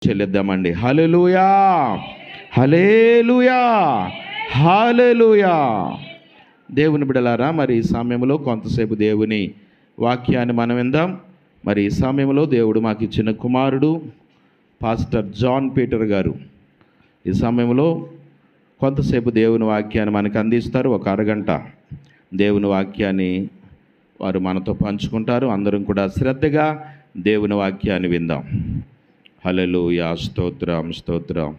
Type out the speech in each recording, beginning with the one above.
చెల్లిద్దామండి. హల్లెలూయా, హల్లెలూయా, హల్లెలూయా. దేవుని బిడ్డలారా, మరి ఈ సమయంలో కొంతసేపు దేవుని వాక్యాన్ని మనం విందాం. మరి ఈ సమయంలో దేవుడు మాకు ఇచ్చిన కుమారుడు పాస్టర్ జాన్ పీటర్ గారు ఈ సమయంలో కొంతసేపు దేవుని వాక్యాన్ని మనకు అందిస్తారు. ఒక అరగంట దేవుని వాక్యాన్ని వారు మనతో పంచుకుంటారు. అందరం కూడా శ్రద్ధగా దేవుని వాక్యాన్ని విందాం. హల్లెలూయా, స్తోత్రం, స్తోత్రం.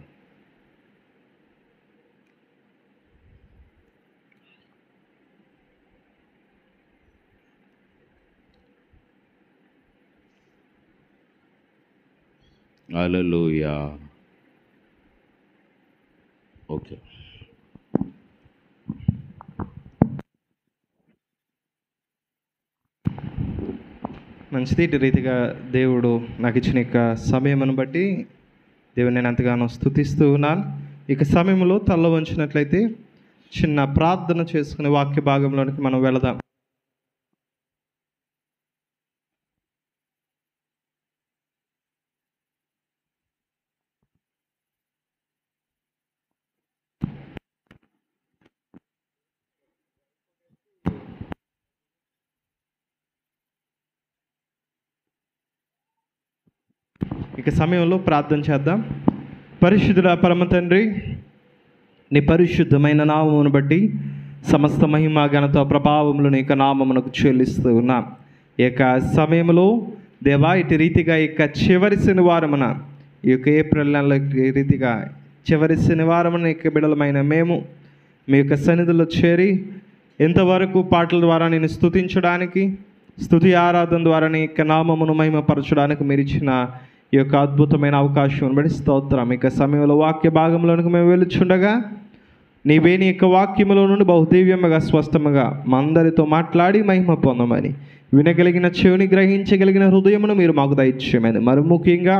హల్లెలూయా. ఓకే. మంచిది. ఇటు రీతిగా దేవుడు నాకు ఇచ్చిన ఇక సమయమును బట్టి దేవుని నేను ఎంతగానో స్తుతిస్తూ ఉన్నాను. ఇక సమయంలో తల్ల వంచినట్లయితే చిన్న ప్రార్థన చేసుకునే వాక్య భాగంలోనికి మనం వెళదాం. ఇక సమయంలో ప్రార్థన చేద్దాం. పరిశుద్ధుడా పరమ తండ్రి, నీ పరిశుద్ధమైన నామమును బట్టి సమస్త మహిమ ఘనత ప్రభావములు నీ యొక్క నామమునకు చెల్లిస్తూ ఉన్నాం. ఈ యొక్క సమయంలో దేవా, ఇటు రీతిగా ఇక చివరి శనివారమున ఈ యొక్క ఏప్రిల్ నెల రీతిగా చివరి శనివారమున ఇక బిడలమైన మేము మీ యొక్క సన్నిధిలో చేరి ఎంతవరకు పాటల ద్వారా నేను స్తుతించడానికి, స్తుతి ఆరాధన ద్వారా నీ యొక్క నామమును మహిమపరచడానికి మీరు ఇచ్చిన ఈ యొక్క అద్భుతమైన అవకాశం బట్టి స్తోత్రం. ఇక సమయంలో వాక్య భాగంలోనికి మేము వెళుచుండగా నీవే నీ యొక్క వాక్యములో నుండి బహుదివ్యముగా స్పష్టముగా మా అందరితో మాట్లాడి మహిమ పొందమని, వినగలిగిన చెవిని గ్రహించగలిగిన హృదయమును మీరు మాకు దయచేయమని, మరి ముఖ్యంగా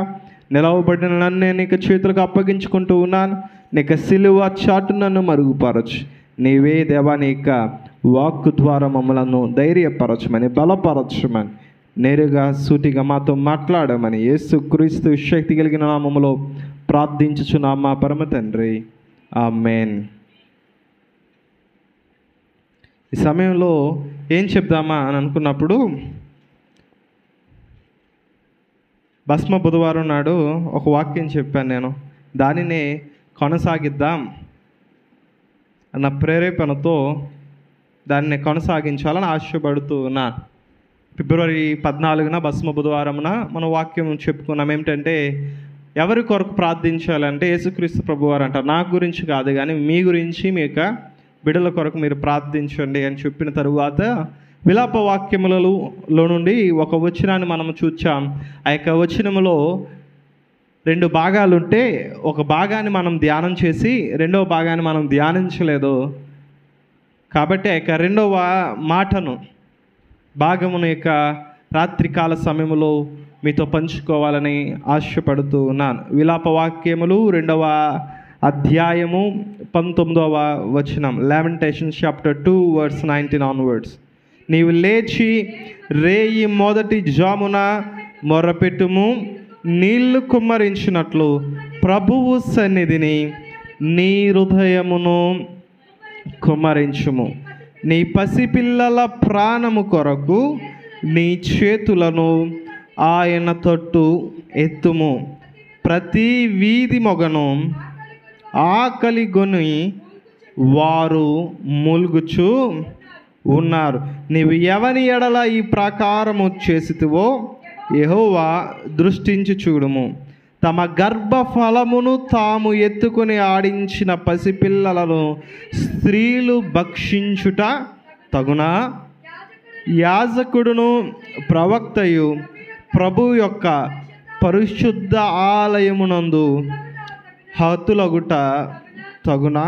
నిలవబడిన నన్ను నేను నీకు చేతులకు అప్పగించుకుంటూ ఉన్నాను. నీకు సిలువ చాటు నన్ను మరుగుపరచు. నీవే దేవా నీ యొక్క వాక్కు ద్వారా మమ్మలను ధైర్యపరచమని, బలపరచమని, నేరుగా సూటిగా మాతో మాట్లాడమని యేసుక్రీస్తు శక్తి కలిగిన నామములో ప్రార్థించుచున్నాం మా పరమ తండ్రి, ఆమేన్. ఈ సమయంలో ఏం చెప్దామా అని అనుకున్నప్పుడు భస్మ బుధవారం నాడు ఒక వాక్యం చెప్పాను నేను. దానినే కొనసాగిద్దాం అన్న ప్రేరేపణతో దాన్ని కొనసాగించాలని ఆశపడుతూ ఉన్నాను. ఫిబ్రవరి 14న భస్మ బుధవారమున మన వాక్యం చెప్పుకున్నాం. ఏమిటంటే, ఎవరి కొరకు ప్రార్థించాలంటే యేసుక్రీస్తు ప్రభువారు అంటారు, నా గురించి కాదు కానీ మీ గురించి, మీ యొక్క బిడ్డల కొరకు మీరు ప్రార్థించండి అని చెప్పిన తరువాత విలాప వాక్యములలో నుండి ఒక వచనాన్ని మనం చూచాం. ఆ యొక్క వచనములో 2 భాగాలుంటే ఒక భాగాన్ని మనం ధ్యానం చేసి రెండవ భాగాన్ని మనం ధ్యానించలేదు. కాబట్టి ఆ యొక్క రెండవ మాటను భాగమును యొక్క రాత్రికాల సమయంలో మీతో పంచుకోవాలని ఆశపడుతూ ఉన్నాను. విలాప వాక్యములు 2వ అధ్యాయము 19వ వచనం, లామెంటేషన్స్ చాప్టర్ 2 verse 19 onwards. నీవు లేచి రేయి మొదటి జామున మొర్రపెట్టుము, నీళ్లు కుమ్మరించినట్లు ప్రభువు సన్నిధిని నీ హృదయమును కుమ్మరించుము. నీ పసిపిల్లల ప్రాణము కొరకు నీ చేతులను ఆయన తట్టు ఎత్తుము. ప్రతి వీధి మొగను ఆకలి గొని వారు మూల్గుచు ఉన్నారు. నీవు ఎవని ఎడల ఈ ప్రకారము చేసితివో యెహోవా దృష్టించి చూడుము. తమ గర్భఫలమును తాము ఎత్తుకొని ఆడించిన పసిపిల్లలను స్త్రీలు భక్షించుట తగునా? యాజకుడును ప్రవక్తయు ప్రభు యొక్క పరిశుద్ధ ఆలయమునందు హతులగుట తగునా?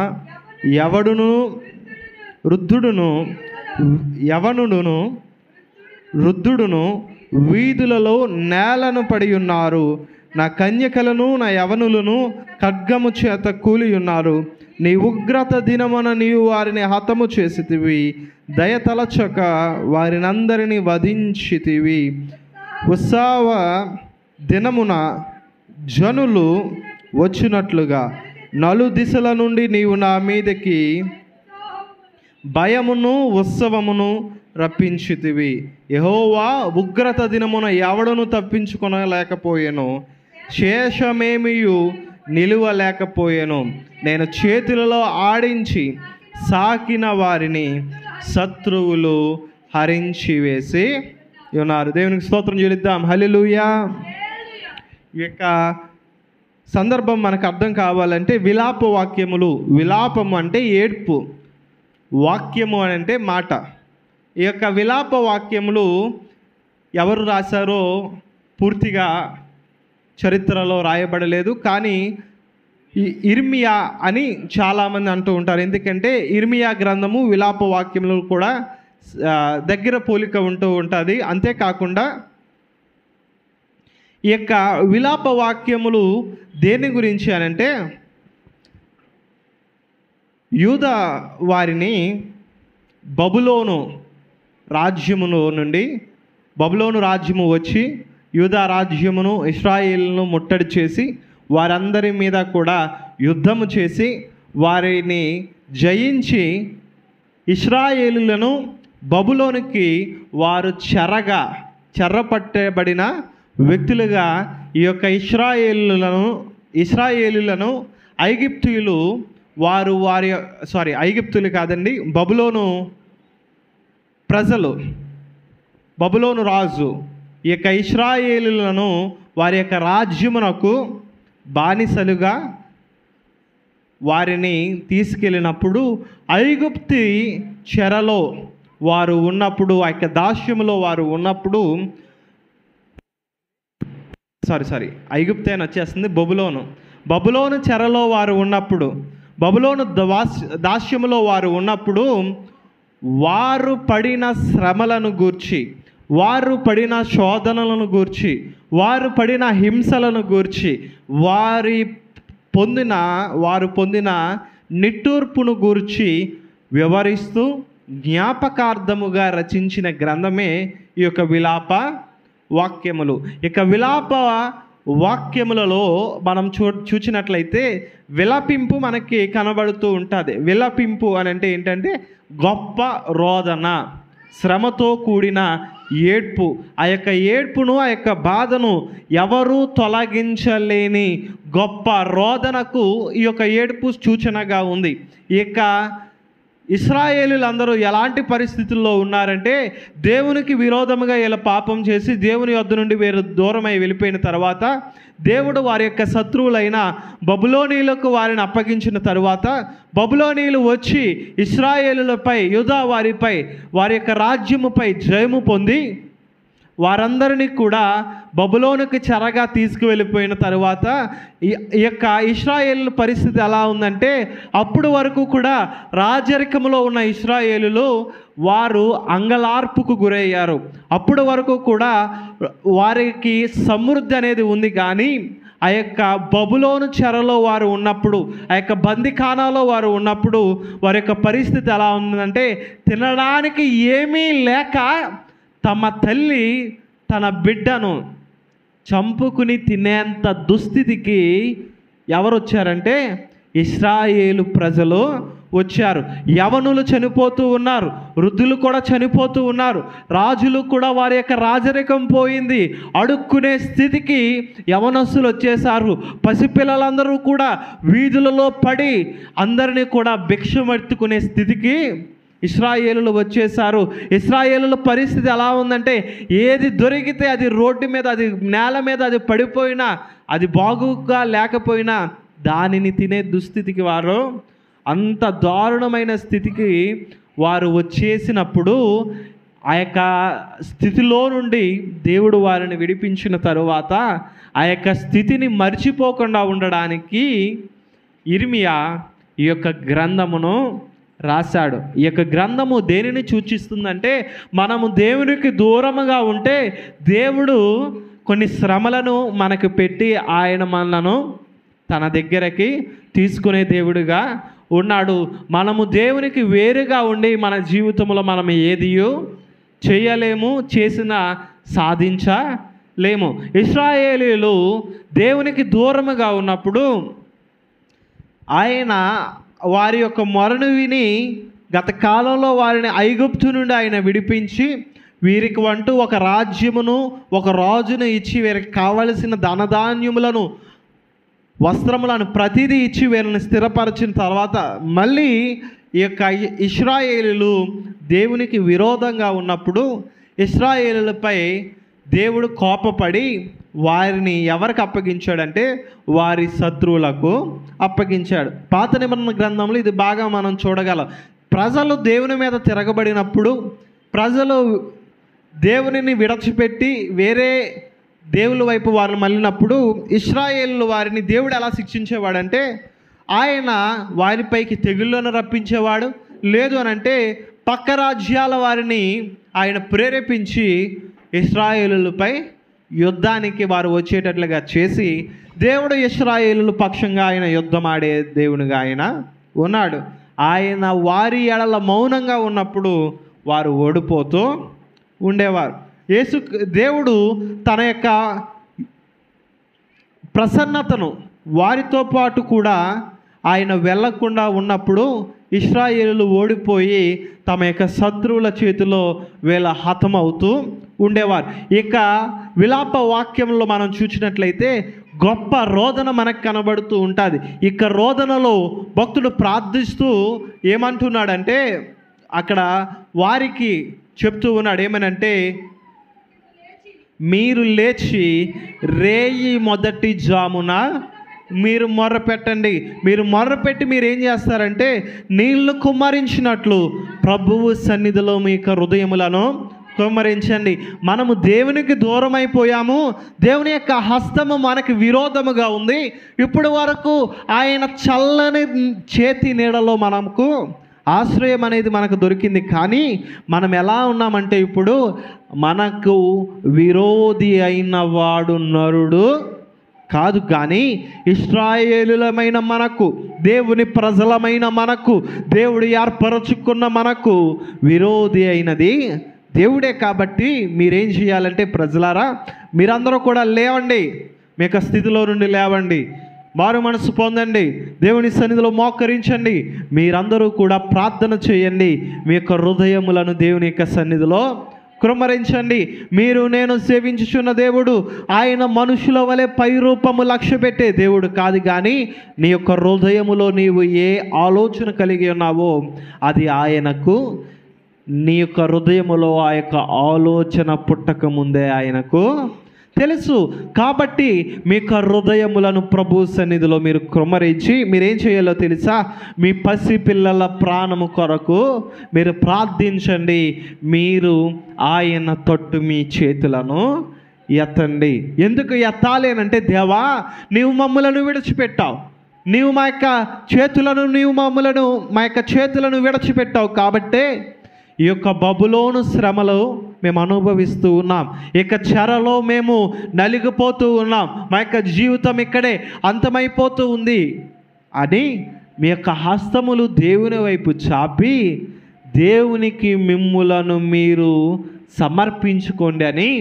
వృద్ధుడును వీధులలో నేలను పడి ఉన్నారు. నా కన్యకలను నా యవనులను ఖడ్గము చేత కూలి ఉన్నారు. నీ ఉగ్రత దినమున నీవు వారిని హతము చేసితివి, దయతలచక వారినందరినీ వధించితివి. ఉత్సవ దినమున జనులు వచ్చినట్లుగా నలు దిశల నుండి నీవు నా మీదకి భయమును ఉత్సవమును రప్పించితివి. యెహోవా ఉగ్రత దినమున ఎవడను తప్పించుకొనలేకపోయెను, శేషమేమియు నిలువలేకపోయెను. నేను చేతులలో ఆడించి సాకిన వారిని శత్రువులు హరించి వేసి ఉన్నారు. దేవునికి స్తోత్రం చెల్లిద్దాం. హల్లెలూయా. ఈ యొక్క సందర్భం మనకు అర్థం కావాలంటే విలాప వాక్యములు. విలాపము అంటే ఏడ్పు, వాక్యము అని అంటే మాట. ఈ యొక్క విలాప వాక్యములు ఎవరు రాశారో పూర్తిగా చరిత్రలో రాయబడలేదు. కానీ ఇర్మియా అని చాలామంది అంటూ ఉంటారు. ఎందుకంటే ఇర్మియా గ్రంథము విలాప వాక్యములు కూడా దగ్గర పోలిక ఉంటూ ఉంటుంది. అంతేకాకుండా ఈ యొక్క విలాప వాక్యములు దేని గురించి అనంటే యూదా వారిని బబులోను రాజ్యములో నుండి, బబులోను రాజ్యము వచ్చి యూదా రాజ్యమును ఇశ్రాయేలును ముట్టడి చేసి వారందరి మీద కూడా యుద్ధము చేసి వారిని జయించి ఇశ్రాయేలులను బబులోనికి వారు చెరపట్టబడిన వ్యక్తులుగా ఈ యొక్క ఇశ్రాయేలులను ఐగుప్తీయులు ఐగుప్తులు కాదండి, బబులోను ప్రజలు, బబులోను రాజు ఈ యొక్క ఇశ్రాయేలులను వారి యొక్క రాజ్యమునకు బానిసలుగా వారిని తీసుకెళ్ళినప్పుడు ఐగుప్తి చెరలో వారు ఉన్నప్పుడు, ఆ యొక్క దాస్యములో వారు ఉన్నప్పుడు, ఐగుప్తే అని వచ్చేస్తుంది, బబులోను చెరలో వారు ఉన్నప్పుడు, బబులోను దాస్యములో వారు ఉన్నప్పుడు వారు పడిన శ్రమలను గూర్చి, వారు పడిన శోధనలను గూర్చి, వారు పడిన హింసలను గూర్చి, వారు పొందిన నిట్టూర్పును గూర్చి వివరిస్తూ జ్ఞాపకార్థముగా రచించిన గ్రంథమే ఈ యొక్క విలాప వాక్యములు. ఇక విలాప వాక్యములలో మనం చూచినట్లయితే విలపింపు మనకి కనబడుతూ ఉంటుంది. విలపింపు అని అంటే ఏంటంటే గొప్ప రోదన, శ్రమతో కూడిన ఏడ్పు. ఆ యొక్క ఏడ్పును, ఆ యొక్క బాధను ఎవరూ తొలగించలేని గొప్ప రోదనకు ఈ యొక్క ఏడ్పు సూచనగా ఉంది. ఈ యొక్క ఇశ్రాయేలీలందరూ ఎలాంటి పరిస్థితుల్లో ఉన్నారంటే దేవునికి విరోధముగా ఇలా పాపం చేసి దేవుని యొద్ద నుండి వేరు దూరమై వెళ్ళిపోయిన తర్వాత దేవుడు వారి యొక్క శత్రువులైన బబులోనీయులకు వారిని అప్పగించిన తరువాత బబులోనీయులు వచ్చి ఇశ్రాయేలులపై, యూదా వారిపై, వారి యొక్క రాజ్యముపై జయము పొంది వారందరినీ కూడా బబులోనుకు చెరగా తీసుకువెళ్ళిపోయిన తరువాత ఈ యొక్క ఇశ్రాయేలు పరిస్థితి ఎలా ఉందంటే అప్పుడు వరకు కూడా రాజరికములో ఉన్న ఇశ్రాయేలులు వారు అంగలార్పుకు గురయ్యారు. అప్పుడు వరకు కూడా వారికి సమృద్ధి అనేది ఉంది. కానీ ఆ యొక్క బబులోను చెరలో వారు ఉన్నప్పుడు, ఆ యొక్క బందిఖానాలో వారు ఉన్నప్పుడు వారి యొక్క పరిస్థితి ఎలా ఉందంటే తినడానికి ఏమీ లేక తమ తల్లి తన బిడ్డను చంపుకుని తినేంత దుస్థితికి ఎవరు వచ్చారంటే ఇశ్రాయేలు ప్రజలు వచ్చారు. యవనులు చనిపోతూ ఉన్నారు, వృద్ధులు కూడా చనిపోతూ ఉన్నారు, రాజులు కూడా వారి యొక్క రాజరికం పోయింది, అడుక్కునే స్థితికి యవనస్తులు వచ్చేసారు. పసిపిల్లలందరూ కూడా వీధులలో పడి అందరినీ కూడా భిక్షమెత్తుకునే స్థితికి ఇశ్రాయేలులు వచ్చేసారు. ఇశ్రాయేలుల పరిస్థితి ఎలా ఉందంటే ఏది దొరికితే అది రోడ్డు మీద, అది నేల మీద అది పడిపోయినా, అది బాగుగా లేకపోయినా దానిని తినే దుస్థితికి వారు, అంత దారుణమైన స్థితికి వారు వచ్చేసినప్పుడు ఆ యొక్క స్థితిలో నుండి దేవుడు వారిని విడిపించిన తరువాత ఆ యొక్క స్థితిని మర్చిపోకుండా ఉండడానికి ఇర్మియా ఈ యొక్క గ్రంథమును రాశాడు. ఈ యొక్క గ్రంథము దేనిని సూచిస్తుందంటే మనము దేవునికి దూరముగా ఉంటే దేవుడు కొన్ని శ్రమలను మనకు పెట్టి ఆయన మనలను తన దగ్గరకి తీసుకునే దేవుడిగా ఉన్నాడు. మనము దేవునికి వేరుగా ఉండి మన జీవితంలో మనం ఏదియో చేయలేము, చేసినా సాధించలేము. లేము. ఇశ్రాయేలీయులు దేవునికి దూరముగా ఉన్నప్పుడు ఆయన వారి యొక్క మొరను విని గత కాలంలో వారిని ఐగుప్తు నుండి ఆయన విడిపించి వీరికి అంటూ ఒక రాజ్యమును ఒక రాజును ఇచ్చి వీరికి కావలసిన ధనధాన్యములను వస్త్రములను ప్రతిదీ ఇచ్చి వీరిని స్థిరపరిచిన తర్వాత మళ్ళీ ఈ యొక్క ఇశ్రాయేలీయులు దేవునికి విరోధంగా ఉన్నప్పుడు ఇశ్రాయేలీయులపై దేవుడు కోపపడి వారిని ఎవరికి అప్పగించాడంటే వారి శత్రువులకు అప్పగించాడు. పాత నిబంధన గ్రంథంలో ఇది బాగా మనం చూడగలం. ప్రజలు దేవుని మీద తిరగబడినప్పుడు, ప్రజలు దేవునిని విడిచిపెట్టి వేరే దేవుల వైపు వారిని మళ్ళినప్పుడు ఇశ్రాయేలు వారిని దేవుడు ఎలా శిక్షించేవాడంటే ఆయన వారిపైకి తెగుళ్ళను రప్పించేవాడు. లేదు అని అంటే పక్క రాజ్యాల వారిని ఆయన ప్రేరేపించి ఇశ్రాయేలులపై యుద్ధానికి వారు వచ్చేటట్లుగా చేసి దేవుడు ఇశ్రాయేలు పక్షంగా ఆయన యుద్ధం ఆడే దేవునిగా ఆయన ఉన్నాడు. ఆయన వారి ఎడల మౌనంగా ఉన్నప్పుడు వారు ఓడిపోతూ ఉండేవారు. దేవుడు తన యొక్క ప్రసన్నతను వారితో పాటు కూడా ఆయన వెళ్ళకుండా ఉన్నప్పుడు ఇశ్రాయేలు ఓడిపోయి తమ యొక్క శత్రువుల చేతిలో వీళ్ళ హతమవుతూ ఉండేవారు. ఇక విలాప వాక్యంలో మనం చూసినట్లయితే గొప్ప రోదన మనకు కనబడుతూ ఉంటుంది. ఇక రోదనలో భక్తుడు ప్రార్థిస్తూ ఏమంటున్నాడంటే అక్కడ వారికి చెప్తూ ఉన్నాడు. ఏమనంటే మీరు లేచి రేయి మొదటి జామున మీరు మొర్రపెట్టండి. మీరు మొర్రపెట్టి మీరు ఏం చేస్తారంటే నీళ్లు కుమ్మరించినట్లు ప్రభువు సన్నిధిలో మీ యొక్క హృదయములను కుమ్మరించండి. మనము దేవునికి దూరం అయిపోయాము. దేవుని యొక్క హస్తము మనకు విరోధముగా ఉంది. ఇప్పుడు వరకు ఆయన చల్లని చేతి నీడలో మనకు ఆశ్రయం అనేది మనకు దొరికింది. కానీ మనం ఎలా ఉన్నామంటే ఇప్పుడు మనకు విరోధి అయిన వాడు నరుడు కాదు, కానీ ఇశ్రాయేలులమైన మనకు, దేవుని ప్రజలమైన మనకు, దేవుడు ఏర్పరచుకున్న మనకు విరోధి అయినది దేవుడే. కాబట్టి మీరేం చేయాలంటే ప్రజలారా మీరందరూ కూడా లేవండి, మీ యొక్క స్థితిలో నుండి లేవండి, మారు మనసు పొందండి, దేవుని సన్నిధిలో మోకరించండి, మీరందరూ కూడా ప్రార్థన చేయండి, మీ యొక్క హృదయములను దేవుని యొక్క సన్నిధిలో కృమ్మరించండి. మీరు నేను సేవించుచున్న దేవుడు ఆయన మనుషుల వలె పై రూపము లక్ష్య పెట్టే దేవుడు కాదు, కానీ నీ యొక్క హృదయములో నీవు ఏ ఆలోచన కలిగి ఉన్నావో అది ఆయనకు, నీ యొక్క హృదయములో ఆ యొక్క ఆలోచన పుట్టక ముందే ఆయనకు తెలుసు. కాబట్టి మీ యొక్క హృదయములను ప్రభు సన్నిధిలో మీరు కృమ్మరించి మీరేం చేయాలో తెలుసా? మీ పసి పిల్లల ప్రాణము కొరకు మీరు ప్రార్థించండి. మీరు ఆయన తట్టు మీ చేతులను ఎత్తండి. ఎందుకు ఎత్తాలి అంటే దేవా నీవు మమ్ములను విడిచిపెట్టావు, నీవు మా యొక్క చేతులను విడిచిపెట్టావు. కాబట్టే ఈ యొక్క బబులోను శ్రమలు మేము అనుభవిస్తూ ఉన్నాం, ఇక చెరలో మేము నలిగిపోతూ ఉన్నాం, మా యొక్క జీవితం ఇక్కడే అంతమైపోతూ ఉంది అని మీ యొక్క హస్తములు దేవుని వైపు చాపి దేవునికి మిమ్ములను మీరు సమర్పించుకోండి అని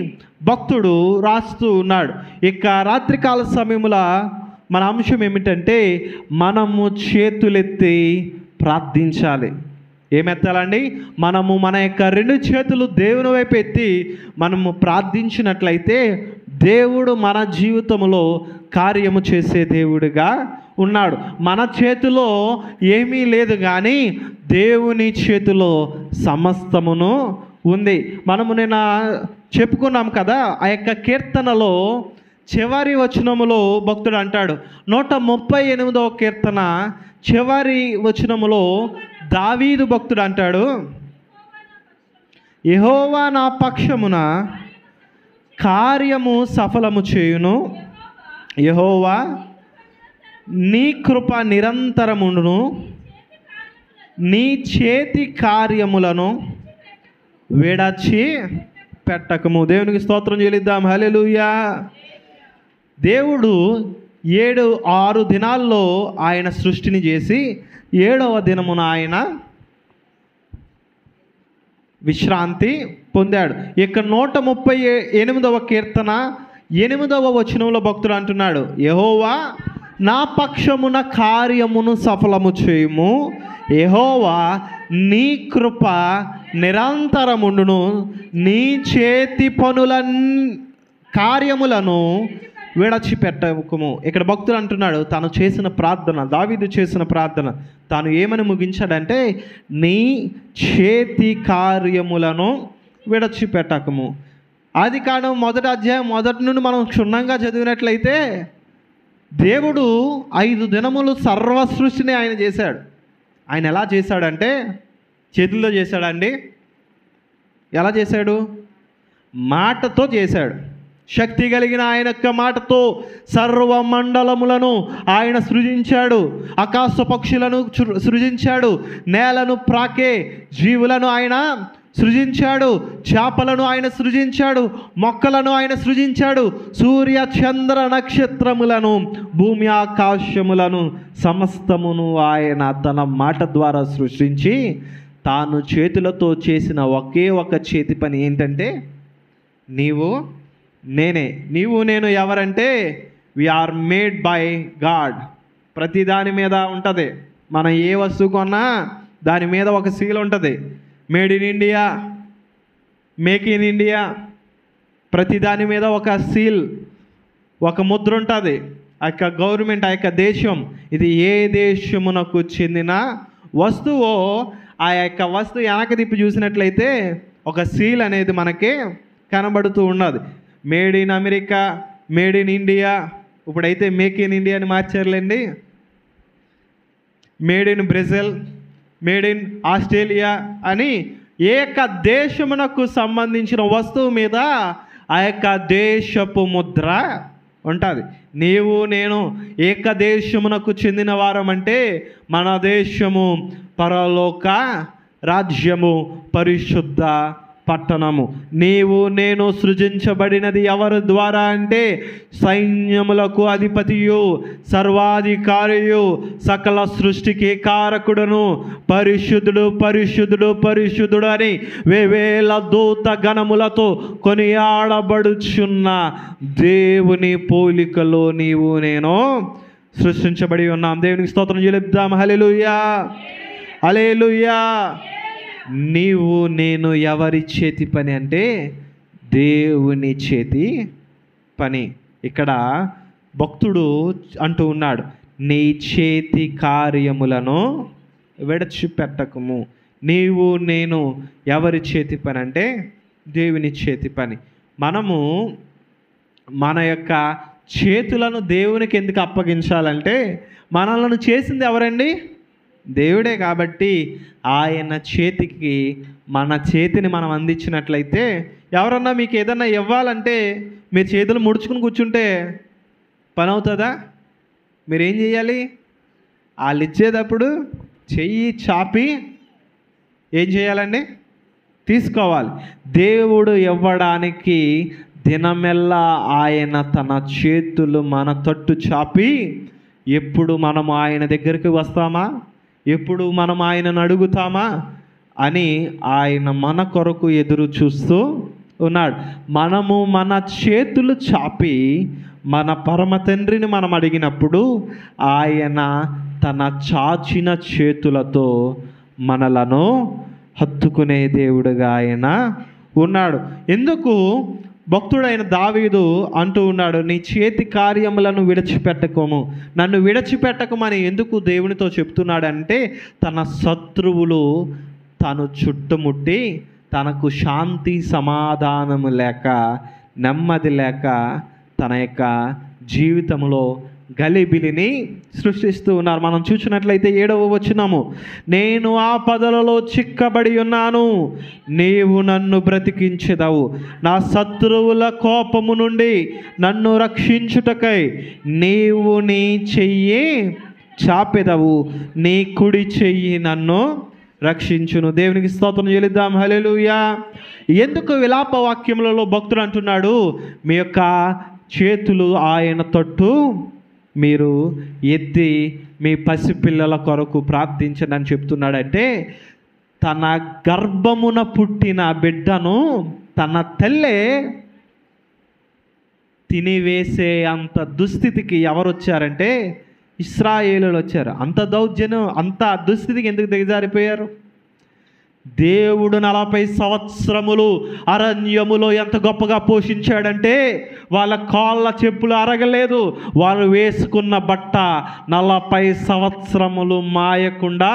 భక్తుడు రాస్తూ ఉన్నాడు. ఇక రాత్రికాల సమయముల మన అంశం ఏమిటంటే మనము చేతులెత్తి ప్రార్థించాలి. ఏమెత్తాలండి? మనము మన యొక్క రెండు చేతులు దేవుని వైపు ఎత్తి మనము ప్రార్థించినట్లయితే దేవుడు మన జీవితంలో కార్యము చేసే దేవుడిగా ఉన్నాడు. మన చేతిలో ఏమీ లేదు, కానీ దేవుని చేతిలో సమస్తమును ఉంది. మనము నిన్న చెప్పుకున్నాం కదా, ఆ యొక్క కీర్తనలో చివరి వచనములో భక్తుడు అంటాడు, 138వ కీర్తన చివరి వచనములో దావీదు భక్తుడు అంటాడు, యెహోవా నా పక్షమున కార్యము సఫలము చేయును, యెహోవా నీ కృప నిరంతరమును, నీ చేతి కార్యములను విడచి పెట్టకము. దేవునికి స్తోత్రం చెల్లిద్దాం. హల్లెలూయా. దేవుడు 6 దినాల్లో ఆయన సృష్టిని చేసి 7వ దినమున ఆయన విశ్రాంతి పొందాడు. ఇక 138వ కీర్తన 8వ వచనంలో భక్తుడు అంటున్నాడు, యెహోవా నా పక్షమున కార్యమును సఫలము చేయుము, యెహోవా నీ కృప నిరంతరముండును, నీ చేతి పనుల కార్యములను విడచిపెట్టకుము. ఇక్కడ భక్తుడు అంటున్నాడు, తాను చేసిన ప్రార్థన, దావీదు చేసిన ప్రార్థన తాను ఏమని ముగించాడంటే, నీ చేతి కార్యములను విడచిపెట్టకము. ఆదికాండం 1వ అధ్యాయం 1 నుండి మనం క్షుణ్ణంగా చదివినట్లయితే దేవుడు 5 దినములు సర్వ సృష్టిని ఆయన చేశాడు. ఆయన ఎలా చేశాడంటే చేతుల్లో చేశాడండి. ఎలా చేశాడు? మాటతో చేశాడు. శక్తి కలిగిన ఆయన యొక్క మాటతో సర్వ మండలములను ఆయన సృజించాడు. ఆకాశ పక్షులను సృజించాడు. నేలను ప్రాకే జీవులను ఆయన సృజించాడు. చేపలను ఆయన సృజించాడు. మొక్కలను ఆయన సృజించాడు. సూర్య చంద్ర నక్షత్రములను, భూమి ఆకాశములను సమస్తమును ఆయన తన మాట ద్వారా సృష్టించి తాను చేతులతో చేసిన ఒకే ఒక చేతి పని ఏంటంటే, నీవు నేను ఎవరంటే వీఆర్ మేడ్ బై గాడ్. ప్రతి దాని మీద ఉంటుంది. మనం ఏ వస్తువు కొన్నా దాని మీద ఒక సీల్ ఉంటుంది. Made in India, make in India, ప్రతి దాని మీద ఒక సీల్, ఒక ముద్ర ఉంటుంది. ఆ యొక్క గవర్నమెంట్, ఆ యొక్క దేశం, ఇది ఏ దేశమునకు చెందిన వస్తువో ఆ యొక్క వస్తువు వెనక తిప్పి చూసినట్లయితే ఒక సీల్ అనేది మనకి కనబడుతూ ఉన్నది. Made in America, made in India, ఇప్పుడైతే మేక్ ఇన్ ఇండియా అని మార్చారులేండి. Made in Brazil, made in Australia అని ఏ యొక్క దేశమునకు సంబంధించిన వస్తువు మీద ఆ యొక్క దేశపు ముద్ర ఉంటుంది. నీవు నేను ఏక దేశమునకు చెందిన వారం అంటే మన దేశము పరలోక రాజ్యము, పరిశుద్ధ పట్టణము. నీవు నేను సృజించబడినది ఎవరి ద్వారా అంటే సైన్యములకు అధిపతియు, సర్వాధికారియు, సకల సృష్టికి కారకుడును, పరిశుద్ధుడు పరిశుద్ధుడు పరిశుద్ధుడు అని వేవేల దూత గణములతో కొనియాడబడుచున్న దేవుని పోలికలో నీవు నేను సృష్టించబడి ఉన్నాం. దేవునికి స్తోత్రం చెల్లిద్దాం. హల్లెలూయా, హల్లెలూయా. నీవు నేను ఎవరి చేతి పని అంటే దేవుని చేతి పని. ఇక్కడ భక్తుడు అంటూ ఉన్నాడు, నీ చేతి కార్యములను విడిచిపెట్టకము. నీవు నేను ఎవరి చేతి పని అంటే దేవుని చేతి పని. మనము మన యొక్క చేతులను దేవునికి ఎందుకు అప్పగించాలంటే మనలను చేసింది ఎవరండి? దేవుడే. కాబట్టి ఆయన చేతికి మన చేతిని మనం అందించినట్లయితే, ఎవరన్నా మీకు ఏదన్నా ఇవ్వాలంటే మీరు చేతులు ముడుచుకుని కూర్చుంటే పని అవుతుందా? మీరేం చేయాలి? వాళ్ళు ఇచ్చేటప్పుడు చెయ్యి చాపి ఏం చేయాలండి? తీసుకోవాలి. దేవుడు ఇవ్వడానికి దినమెల్లా ఆయన తన చేతులు మన తట్టు చాపి, ఎప్పుడు మనం ఆయన దగ్గరికి వస్తామా, ఎప్పుడు మనం ఆయనను అడుగుతామా అని ఆయన మన కొరకు ఎదురు చూస్తూ ఉన్నాడు. మనము మన చేతులు చాపి మన పరమ తండ్రిని మనం అడిగినప్పుడు ఆయన తన చాచిన చేతులతో మనలను హత్తుకునే దేవుడుగా ఆయన ఉన్నాడు. ఎందుకు భక్తుడైన దావీదు అంటూ ఉన్నాడు, నీ చేతి కార్యములను విడిచిపెట్టకము, నన్ను విడిచిపెట్టకమని ఎందుకు దేవునితో చెప్తున్నాడంటే, తన శత్రువులు తను చుట్టుముట్టి తనకు శాంతి సమాధానము లేక, నెమ్మది లేక తన యొక్క జీవితంలో గలిబిలిని సృష్టిస్తూ ఉన్నారు. మనం చూసినట్లయితే 7వ వచనము, నేను ఆపదలలో చిక్కబడి ఉన్నాను, నీవు నన్ను బ్రతికించెదవు, నా శత్రువుల కోపము నుండి నన్ను రక్షించుటకై నీవు నీ చెయ్యి చాపెదవు, నీ కుడి చెయ్యి నన్ను రక్షించును. దేవునికి స్తోత్రం చెల్లిద్దాం. హల్లెలూయా. ఎందుకు విలాప వాక్యములలో భక్తుడు అంటున్నాడు, మీ యొక్క చేతులు ఆయన తట్టు మీరు ఎత్తి మీ పసిపిల్లల కొరకు ప్రార్థించండి అని చెప్తున్నాడంటే, తన గర్భమున పుట్టిన బిడ్డను తన తల్లే తినివేసే అంత దుస్థితికి ఎవరు వచ్చారంటే ఇశ్రాయేలులు వచ్చారు. అంత దౌర్జన్యం, అంత దుస్థితికి ఎందుకు దిగజారిపోయారు? దేవుడు 40 సంవత్సరములు అరణ్యములో ఎంత గొప్పగా పోషించాడంటే వాళ్ళ కాళ్ళ చెప్పులు అరగలేదు. వారు వేసుకున్న బట్ట 40 సంవత్సరములు మాయకుండా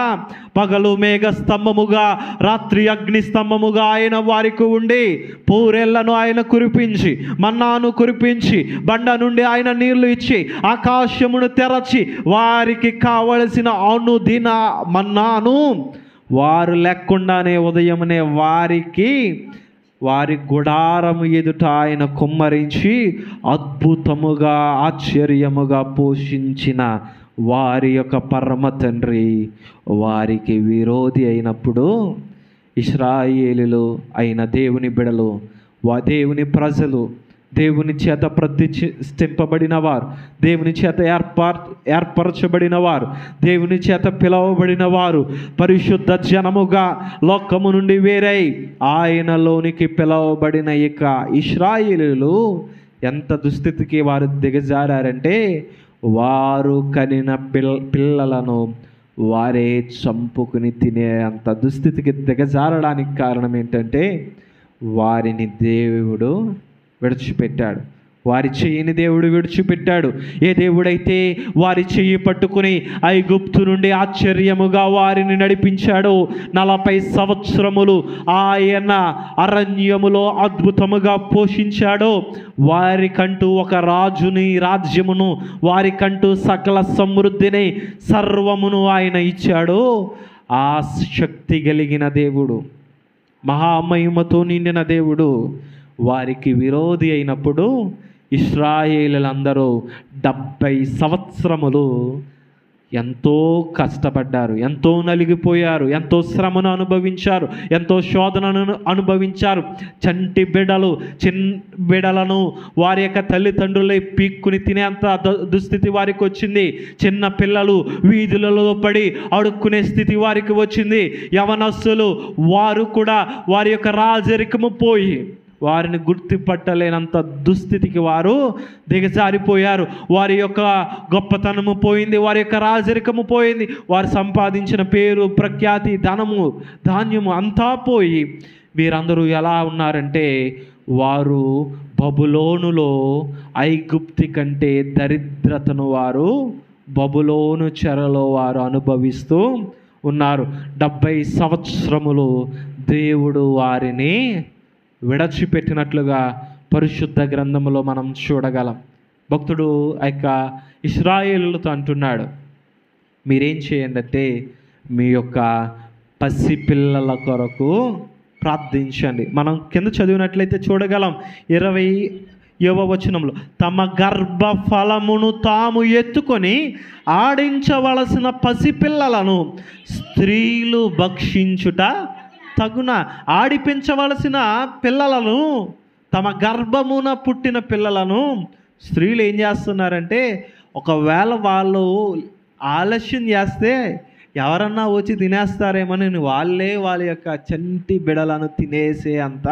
పగలు మేఘ స్తంభముగా, రాత్రి అగ్ని స్తంభముగా ఆయన వారికి ఉండి, పూరెళ్లను ఆయన కురిపించి, మన్నాను కురిపించి, బండ నుండి ఆయన నీళ్లు ఇచ్చి, ఆకాశమును తెరచి వారికి కావలసిన అనుదిన మన్నాను వారు లేకుండానే ఉదయమునే వారి గుడారము ఎదుట ఆయన కుమ్మరించి అద్భుతముగా ఆశ్చర్యముగా పోషించిన వారి యొక్క పరమ తండ్రి వారికి విరోధి అయినప్పుడు ఇశ్రాయేలులు అయిన దేవుని బిడలు, దేవుని ప్రజలు, దేవుని చేత ప్రతిష్ఠింపబడిన వారు, దేవుని చేత ఏర్పరచబడిన వారు, దేవుని చేత పిలువబడిన వారు, పరిశుద్ధ జనముగా లోకము నుండి వేరై ఆయనలోనికి పిలువబడిన ఇక ఇశ్రాయేలులు ఎంత దుస్థితికి వారు దిగజారంటే వారు కనిన పిల్లలను వారే చంపుకుని తినే అంత దుస్థితికి దిగజారడానికి కారణం ఏంటంటే వారిని దేవుడు విడిచిపెట్టాడు. వారి చెయ్యిని దేవుడు విడిచిపెట్టాడు. ఏ దేవుడైతే వారి చెయ్యి పట్టుకుని ఐగుప్తు నుండి ఆశ్చర్యముగా వారిని నడిపించాడో, 40 సంవత్సరములు ఆయన అరణ్యములో అద్భుతముగా పోషించాడో, వారికంటూ ఒక రాజుని, రాజ్యమును, వారికంటూ సకల సమృద్ధిని, సర్వమును ఆయన ఇచ్చాడో, ఆ శక్తి కలిగిన దేవుడు, మహామహిమతో నిండిన దేవుడు వారికి విరోధి అయినప్పుడు ఇశ్రాయేలులందరూ 70 సంవత్సరములు ఎంతో కష్టపడ్డారు, ఎంతో నలిగిపోయారు, ఎంతో శ్రమను అనుభవించారు, ఎంతో శోధనను అనుభవించారు. చంటి బిడలను వారి యొక్క తల్లిదండ్రులే పీక్కుని తినేంత దుస్థితి వారికి వచ్చింది. చిన్న పిల్లలు వీధులలో పడి అడుక్కునే స్థితి వారికి వచ్చింది. యవనస్తులు వారు కూడా వారి యొక్క రాజరికము పోయి వారిని గుర్తుపట్టలేనంత దుస్థితికి వారు దిగజారిపోయారు. వారి యొక్క గొప్పతనము పోయింది, వారి యొక్క రాజరికము పోయింది, వారు సంపాదించిన పేరు, ప్రఖ్యాతి, ధనము, ధాన్యము అంతా పోయి వీరందరూ ఎలా ఉన్నారంటే వారు బబులోనులో ఐగుప్తి కంటే దరిద్రతను వారు బబులోను చెరలో వారు అనుభవిస్తూ ఉన్నారు. 70 సంవత్సరములు దేవుడు వారిని విడచిపెట్టినట్లుగా పరిశుద్ధ గ్రంథములో మనం చూడగలం. భక్తుడు ఆ యొక్క ఇశ్రాయేలులతో అంటున్నాడు, మీరేం చేయండి అంటే మీ యొక్క పసిపిల్లల కొరకు ప్రార్థించండి. మనం కింద చదివినట్లయితే చూడగలం 20వ వచనంలో, తమ గర్భ ఫలమును తాము ఎత్తుకొని ఆడించవలసిన పసిపిల్లలను స్త్రీలు భక్షించుట తగున. ఆడిపించవలసిన పిల్లలను, తమ గర్భమున పుట్టిన పిల్లలను స్త్రీలు ఏం చేస్తున్నారంటే, ఒకవేళ వాళ్ళు ఆలస్యం చేస్తే ఎవరన్నా వచ్చి తినేస్తారేమని వాళ్ళే వాళ్ళ యొక్క చంటి బిడలను తినేసే అంత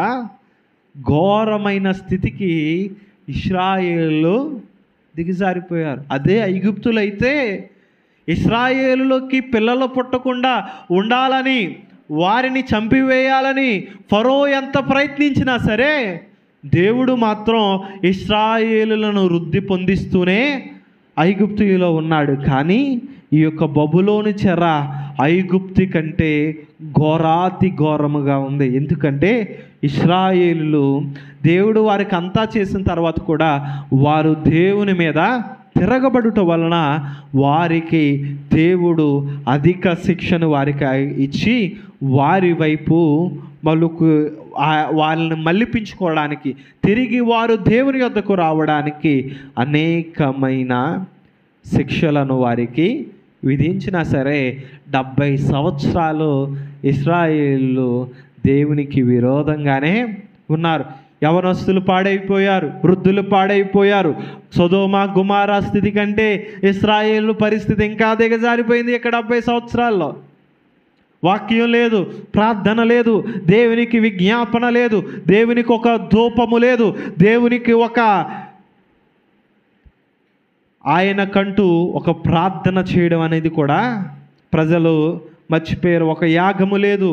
ఘోరమైన స్థితికి ఇశ్రాయేలు దిగజారిపోయారు. అదే ఐగుప్తులైతే ఇశ్రాయేలులోకి పిల్లలు పుట్టకుండా ఉండాలని, వారిని చంపివేయాలని ఫరో ఎంత ప్రయత్నించినా సరే దేవుడు మాత్రం ఇశ్రాయేలులను వృద్ధి పొందిస్తూనే ఐగుప్తులో ఉన్నాడు. కానీ ఈ యొక్క బబులోను చెర ఐగుప్తి కంటే ఘోరాతి ఘోరముగా ఉంది. ఎందుకంటే ఇశ్రాయేలులు దేవుడు వారికి అంతా చేసిన తర్వాత కూడా వారు దేవుని మీద తిరగబడుట వలన వారికి దేవుడు అధిక శిక్షను వారికి ఇచ్చి వారి వైపు వాళ్ళని మళ్ళిపించుకోవడానికి, తిరిగి వారు దేవుని యొద్దకు రావడానికి అనేకమైన శిక్షలను వారికి విధించినా సరే 70 సంవత్సరాలు ఇశ్రాయేలు దేవునికి విరోధంగానే ఉన్నారు. యవనస్తులు పాడైపోయారు, వృద్ధులు పాడైపోయారు. సొదొమ గుమారా స్థితి కంటే ఇశ్రాయేలు పరిస్థితి ఇంకా దిగజారిపోయింది. ఇక్కడ 70 సంవత్సరాల్లో వాక్యం లేదు, ప్రార్థన లేదు, దేవునికి విజ్ఞాపన లేదు, దేవునికి ఒక ధూపము లేదు, దేవునికి ఒక ఆయనకంటూ ఒక ప్రార్థన చేయడం అనేది కూడా ప్రజలు మర్చిపోయారు. ఒక యాగము లేదు,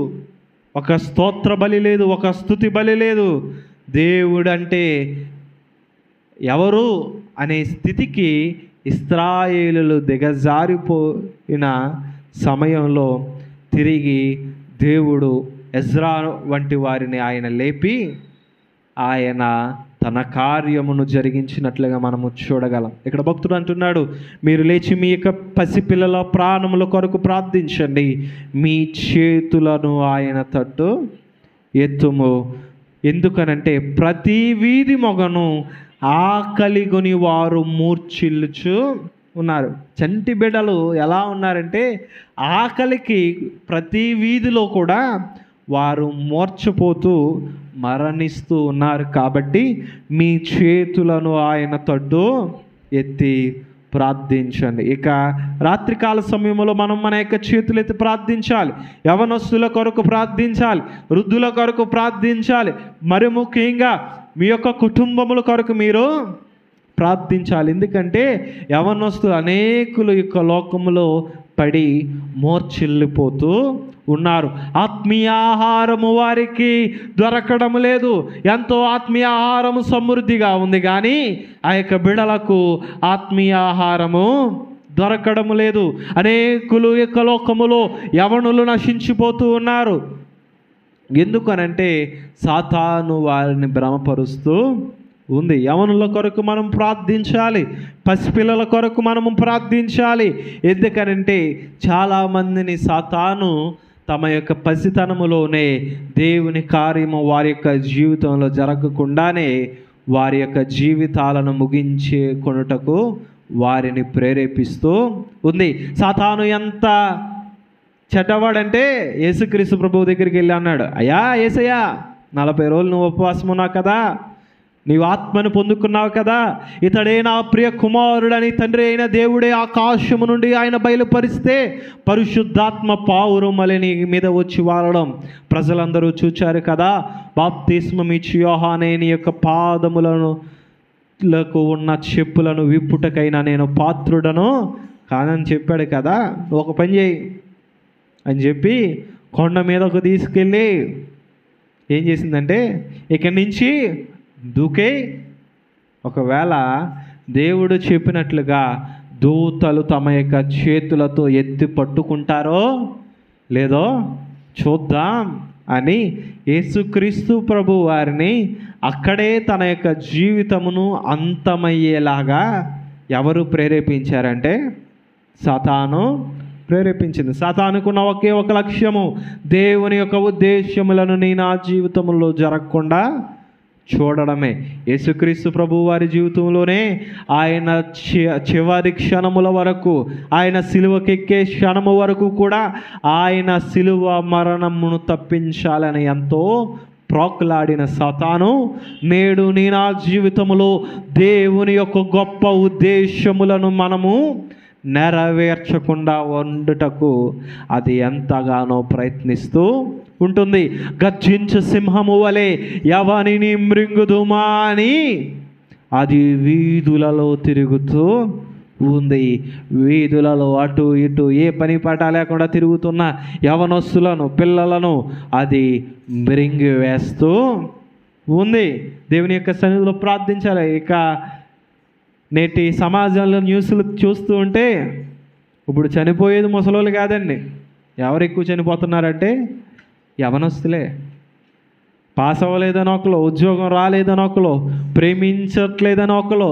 ఒక స్తోత్ర బలి లేదు, ఒక స్తుతి బలి లేదు. దేవుడు అంటే ఎవరు అనే స్థితికి ఇశ్రాయేలులు దిగజారిపోయిన సమయంలో తిరిగి దేవుడు ఎజ్రా వంటి వారిని ఆయన లేపి ఆయన తన కార్యమును జరిగించినట్లుగా మనము చూడగలం. ఇక్కడ భక్తుడు అంటున్నాడు, మీరు లేచి మీ యొక్క పసిపిల్లల ప్రాణముల కొరకు ప్రార్థించండి, మీ చేతులను ఆయన తట్టు ఎత్తుము. ఎందుకనంటే ప్రతి వీధి మొగను ఆకలిగొని వారు మూర్ఛిల్లుచు ఉన్నారు. చంటి బిడ్డలు ఎలా ఉన్నారంటే ఆకలికి ప్రతి వీధిలో కూడా వారు మూర్ఛపోతూ మరణిస్తూ ఉన్నారు. కాబట్టి మీ చేతులను ఆయన తట్టు ఎత్తి ప్రార్థించండి. ఇక రాత్రికాల సమయంలో మనం మన యొక్క చేతులు ఎత్తి ప్రార్థించాలి. యవనస్తుల కొరకు ప్రార్థించాలి, వృద్ధుల కొరకు ప్రార్థించాలి, మరి ముఖ్యంగా మీ యొక్క కుటుంబముల కొరకు మీరు ప్రార్థించాలి. ఎందుకంటే యవనస్తులు అనేకులు యొక్క లోకములో పడి మూర్ఛిల్లిపోతూ ఉన్నారు. ఆత్మీయ ఆహారము వారికి దొరకడం లేదు. ఎంతో ఆత్మీయ ఆహారము సమృద్ధిగా ఉంది, కానీ ఆ యొక్క బిడలకు ఆత్మీయ ఆహారము దొరకడం లేదు. అనేకులు యొక్క లోకములో యవనులు నశించిపోతూ ఉన్నారు. ఎందుకనంటే సాతాను వారిని భ్రమపరుస్తూ ఉంది. యవనుల కొరకు మనం ప్రార్థించాలి, పసిపిల్లల కొరకు మనము ప్రార్థించాలి. ఎందుకనంటే చాలామందిని సాతాను తమ యొక్క పసితనములోనే దేవుని కార్యము వారి యొక్క జీవితంలో జరగకుండానే వారి యొక్క జీవితాలను ముగించే కొనుటకు వారిని ప్రేరేపిస్తూ ఉంది. సాతాను ఎంత చెడ్డవాడంటే యేసుక్రీస్తు ప్రభువు దగ్గరికి వెళ్ళి అన్నాడు, అయ్యా యేసయ్యా, 40 రోజులు నువ్వు ఉపవాసం ఉన్నావు కదా, నీవు ఆత్మను పొందుకున్నావు కదా, ఇతడే నా ప్రియ కుమారుడని తండ్రి అయిన దేవుడే ఆకాశము నుండి ఆయన బయలుపరిస్తే పరిశుద్ధాత్మ పావురమలి నీ మీద వచ్చి వాలడం ప్రజలందరూ చూచారు కదా. బాప్తిస్మం ఇచ్చి యోహానే నీ యొక్క పాదములను ఉన్న చెప్పులను విప్పుటకైనా నేను పాత్రుడను కానని చెప్పాడు కదా. నువ్వు ఒక పని చేయి అని చెప్పి కొండ మీదకు తీసుకెళ్ళి ఏం చేసిందంటే ఇక్కడి నుంచి దూకే. ఒకవేళ దేవుడు చెప్పినట్లుగా దూతలు తమ యొక్క చేతులతో ఎత్తి పట్టుకుంటారో లేదో చూద్దాం అని యేసుక్రీస్తు ప్రభు వారిని అక్కడే తన యొక్క జీవితమును అంతమయ్యేలాగా ఎవరు ప్రేరేపించారంటే సాతాను ప్రేరేపించింది. సాతానుకున్న ఒకే ఒక లక్ష్యము, దేవుని యొక్క ఉద్దేశములను నా జీవితంలో జరగకుండా చూడడమే. యేసుక్రీస్తు ప్రభు వారి జీవితంలోనే ఆయన చివరి క్షణముల వరకు, ఆయన సిలువకెక్కే క్షణము వరకు కూడా ఆయన సిలువ మరణమును తప్పించాలని ఎంతో ప్రోకులాడిన సాతాను నేడు నా జీవితంలో దేవుని యొక్క గొప్ప ఉద్దేశములను మనము నెరవేర్చకుండా ఉండుటకు అది ఎంతగానో ప్రయత్నిస్తూ ఉంటుంది. గర్జించు సింహము వలె ఎవనిని మృంగుదుమా అని అది వీధులలో తిరుగుతూ ఉంది. వీధులలో అటు ఇటు ఏ పని పాట లేకుండా తిరుగుతున్న యవనస్తులను, పిల్లలను అది మృంగి వేస్తూ ఉంది. దేవుని యొక్క సన్నిధిలో ప్రార్థించాలి. ఇక నేటి సమాజంలో న్యూస్లు చూస్తూ ఉంటే ఇప్పుడు చనిపోయేది ముసలోళ్ళు కాదండి. ఎవరు ఎక్కువ చనిపోతున్నారంటే యవనస్తులే. పాస్ అవ్వలేదని ఒకరు, ఉద్యోగం రాలేదని ఒకరు, ప్రేమించట్లేదని ఒకరు,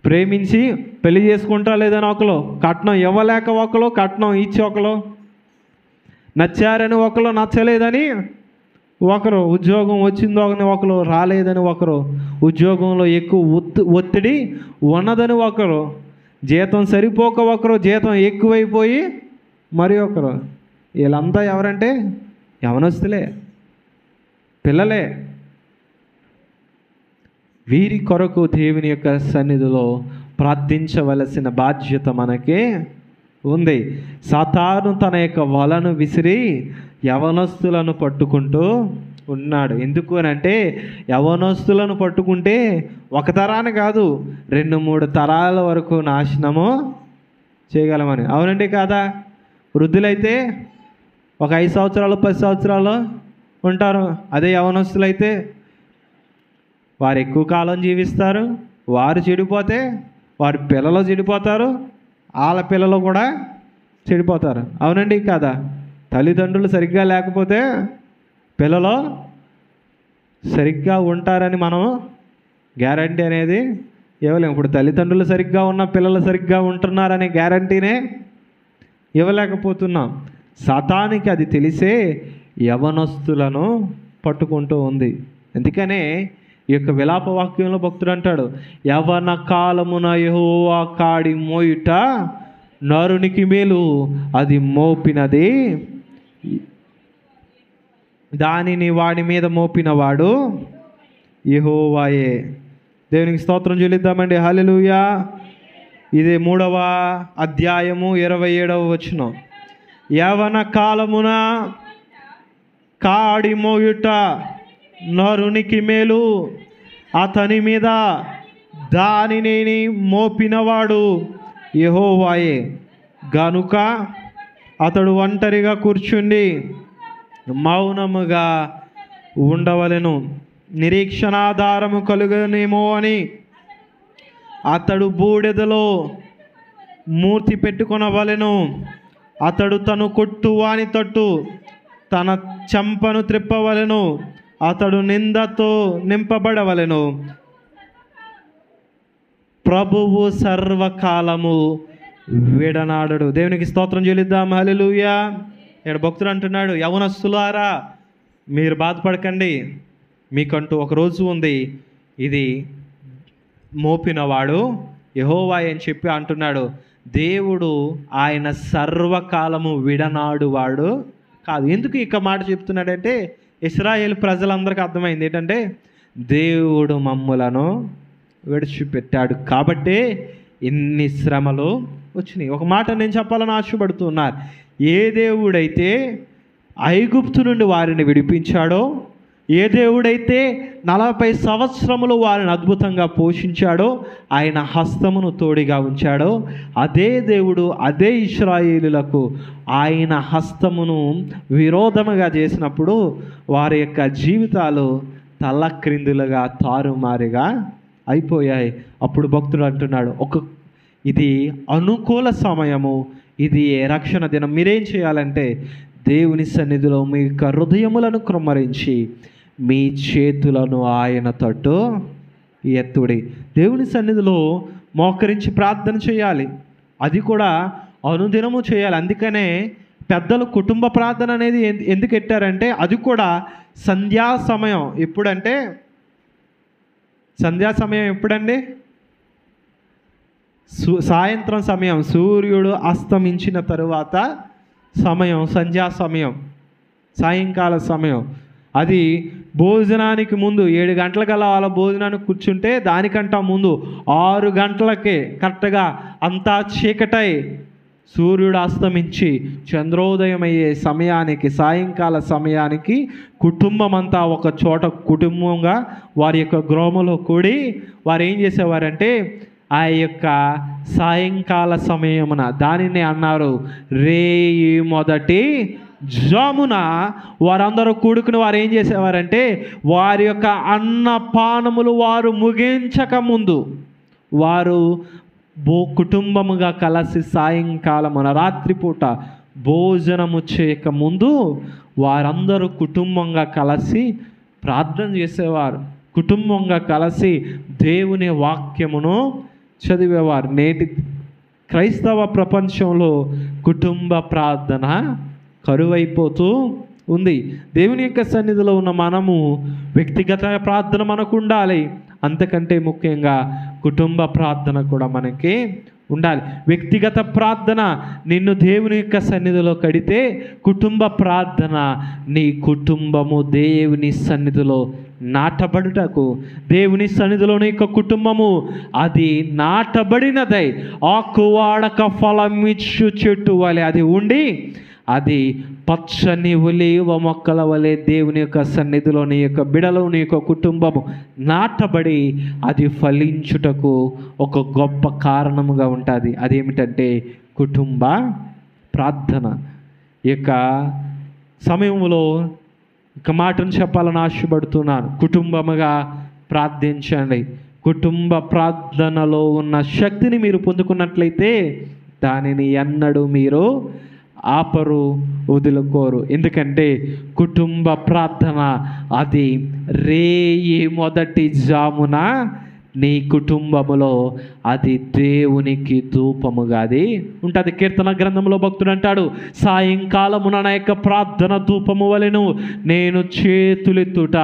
ప్రేమించి పెళ్లి చేసుకుంటా లేదని ఒకరు, కట్నం ఇవ్వలేక ఒకరు, కట్నం ఇచ్చి ఒకరు, నచ్చారని ఒకరు, నచ్చలేదని ఒకరు, ఉద్యోగం వచ్చిందో ఒకరు, రాలేదని ఒకరు, ఉద్యోగంలో ఎక్కువ ఒత్తిడి ఉన్నదని ఒకరు, జీతం సరిపోక ఒకరు, జీతం ఎక్కువైపోయి మరి ఒకరు. వీళ్ళంతా ఎవరంటే యవనస్తులే, పిల్లలే. వీరి కొరకు దేవుని యొక్క సన్నిధిలో ప్రార్థించవలసిన బాధ్యత మనకే ఉంది. సాతాను తన యొక్క వలను విసిరి యవనస్తులను పట్టుకుంటూ ఉన్నాడు. ఎందుకు అని అంటే యవనస్తులను పట్టుకుంటే ఒక తరాన్ని కాదు 2-3 తరాల వరకు నాశనము చేయగలమని. అవునండి కాదా? వృద్ధులైతే ఒక 5 సంవత్సరాలు 10 సంవత్సరాలు ఉంటారు. అదే యవనస్తులైతే వారు ఎక్కువ కాలం జీవిస్తారు. వారు చెడిపోతే వారి పిల్లలు చెడిపోతారు, వాళ్ళ పిల్లలు కూడా చెడిపోతారు. అవునండి కాదా? తల్లిదండ్రులు సరిగ్గా లేకపోతే పిల్లలు సరిగ్గా ఉంటారని మనం గ్యారంటీ అనేది ఇవ్వలేము. ఇప్పుడు తల్లిదండ్రులు సరిగ్గా ఉన్న పిల్లలు సరిగ్గా ఉంటున్నారనే గ్యారంటీనే ఇవ్వలేకపోతున్నాం. సాతానికి అది తెలిసే యవనస్తులను పట్టుకుంటూ ఉంది. అందుకనే ఈ యొక్క విలాప వాక్యంలో భక్తుడు అంటాడు, యవన కాలమున యెహోవా కాడి మోయుట నరునికి మేలు, అది మోపినది దానిని వాడి మీద మోపినవాడు యెహోవాయే. దేవునికి స్తోత్రం చెల్లిద్దామండి. హల్లెలూయా. ఇదే 3వ అధ్యాయము 27వ వచనం. యవన కాలమున కాడి మోయుట నరునికి మేలు, అతని మీద దానిని మోపినవాడు యెహోవాయే. గనుక అతడు ఒంటరిగా కూర్చుండి మౌనముగా ఉండవలెను, నిరీక్షణాధారము కలుగనేమో అని అతడు బూడిదలో మూర్తి పెట్టుకొనవలెను. అతడు తను కొట్టువాని తట్టు తన చెంపను త్రిప్పవలెను, అతడు నిందతో నింపబడవలెను. ప్రభువు సర్వకాలము విడనాడడు. దేవునికి స్తోత్రం చెల్లిద్దాం. హల్లెలూయా. ఇక్కడ భక్తుడు అంటున్నాడు, యవనస్తులారా మీరు బాధపడకండి, మీకంటూ ఒక రోజు ఉంది, ఇది మోపినవాడు యెహోవా అని చెప్పి అంటున్నాడు. దేవుడు ఆయన సర్వకాలము విడనాడువాడు కాదు. ఎందుకు ఇక మాట చెప్తున్నాడంటే ఇశ్రాయేలు ప్రజలందరికీ అర్థమైంది ఏంటంటే దేవుడు మమ్ములను విడిచిపెట్టాడు కాబట్టే ఇన్ని శ్రమలు వచ్చినాయి. ఒక మాట నేను చెప్పాలని ఆశపడుతున్నారు. ఏ దేవుడైతే ఐగుప్తు నుండి వారిని విడిపించాడో, ఏ దేవుడైతే 40 సంవత్సరములు వారిని అద్భుతంగా పోషించాడో, ఆయన హస్తమును తోడిగా ఉంచాడో, అదే దేవుడు అదే ఇశ్రాయేలులకు ఆయన హస్తమును విరోధముగా చేసినప్పుడు వారి యొక్క జీవితాలు తల్లక్రిందులుగా తారుమారుగా అయిపోయాయి. అప్పుడు భక్తుడు అంటున్నాడు, ఇది అనుకూల సమయము, ఇది రక్షణ దినం. మీరేం చేయాలంటే దేవుని సన్నిధిలో మీ యొక్క హృదయములను క్రమరించి మీ చేతులను ఆయన తట్టు ఎత్తుడి. దేవుని సన్నిధిలో మోకరించి ప్రార్థన చేయాలి. అది కూడా అనుదినము చేయాలి. అందుకనే పెద్దలు కుటుంబ ప్రార్థన అనేది ఎందుకు పెట్టారంటే అది కూడా సంధ్యా సమయం. ఎప్పుడంటే సంధ్యా సమయం ఎప్పుడండి? సాయంత్రం సమయం, సూర్యుడు అస్తమించిన తరువాత సమయం సంధ్యా సమయం, సాయంకాల సమయం. అది భోజనానికి ముందు 7 గంటలకల్లా వాళ్ళ భోజనానికి కూర్చుంటే దానికంటా ముందు 6 గంటలకే కరెక్ట్గా అంతా చీకటై సూర్యుడు అస్తమించి చంద్రోదయం అయ్యే సమయానికి, సాయంకాల సమయానికి కుటుంబం అంతా ఒక చోట కుటుంబంగా వారి యొక్క గృహములో కూడి వారు ఏం చేసేవారంటే ఆ యొక్క సాయంకాల సమయమున దానిని అన్నారు రేయి మొదటి జామున వారందరూ కూడుకుని వారు ఏం చేసేవారంటే వారి యొక్క అన్నపానములు వారు ముగించక ముందు వారు కుటుంబముగా కలిసి సాయంకాలమున రాత్రిపూట భోజనము చేయక ముందు వారందరూ కుటుంబంగా కలిసి ప్రార్థన చేసేవారు, కుటుంబంగా కలిసి దేవుని వాక్యమును చదివేవారు. నేటి క్రైస్తవ ప్రపంచంలో కుటుంబ ప్రార్థన కరువైపోతూ ఉంది. దేవుని యొక్క సన్నిధిలో ఉన్న మనము వ్యక్తిగత ప్రార్థన మనకు ఉండాలి. అంతకంటే ముఖ్యంగా కుటుంబ ప్రార్థన కూడా మనకి ఉండాలి. వ్యక్తిగత ప్రార్థన నిన్ను దేవుని యొక్క సన్నిధిలో కడితే, కుటుంబ ప్రార్థన నీ కుటుంబము దేవుని సన్నిధిలో నాటబడుటకు, దేవుని సన్నిధిలో నీ యొక్క కుటుంబము అది నాటబడినదై ఆకువాడక ఫలమిచ్చు చెట్టు వలె అది ఉండి అది పచ్చని ఒలీవ మొక్కల వలె దేవుని యొక్క సన్నిధిలో నీ యొక్క బిడలు, నీ యొక్క కుటుంబము నాటబడి అది ఫలించుటకు ఒక గొప్ప కారణముగా ఉంటుంది. అదేమిటంటే కుటుంబ ప్రార్థన. ఇక సమయంలో ఇక మాటను చెప్పాలని ఆశపడుతున్నాను. కుటుంబముగా ప్రార్థించండి. కుటుంబ ప్రార్థనలో ఉన్న శక్తిని మీరు పొందుకున్నట్లయితే దానిని ఎన్నడూ మీరు ఆపరు, వదులుకోరు. ఎందుకంటే కుటుంబ ప్రార్థన అది రేయి మొదటి జామున నీ కుటుంబములో అది దేవునికి ధూపముగా అది ఉంటుంది. కీర్తన గ్రంథంలో భక్తుడు అంటాడు, సాయంకాలమున నా యొక్క ప్రార్థన ధూపము వలెను, నేను చేతులెత్తుట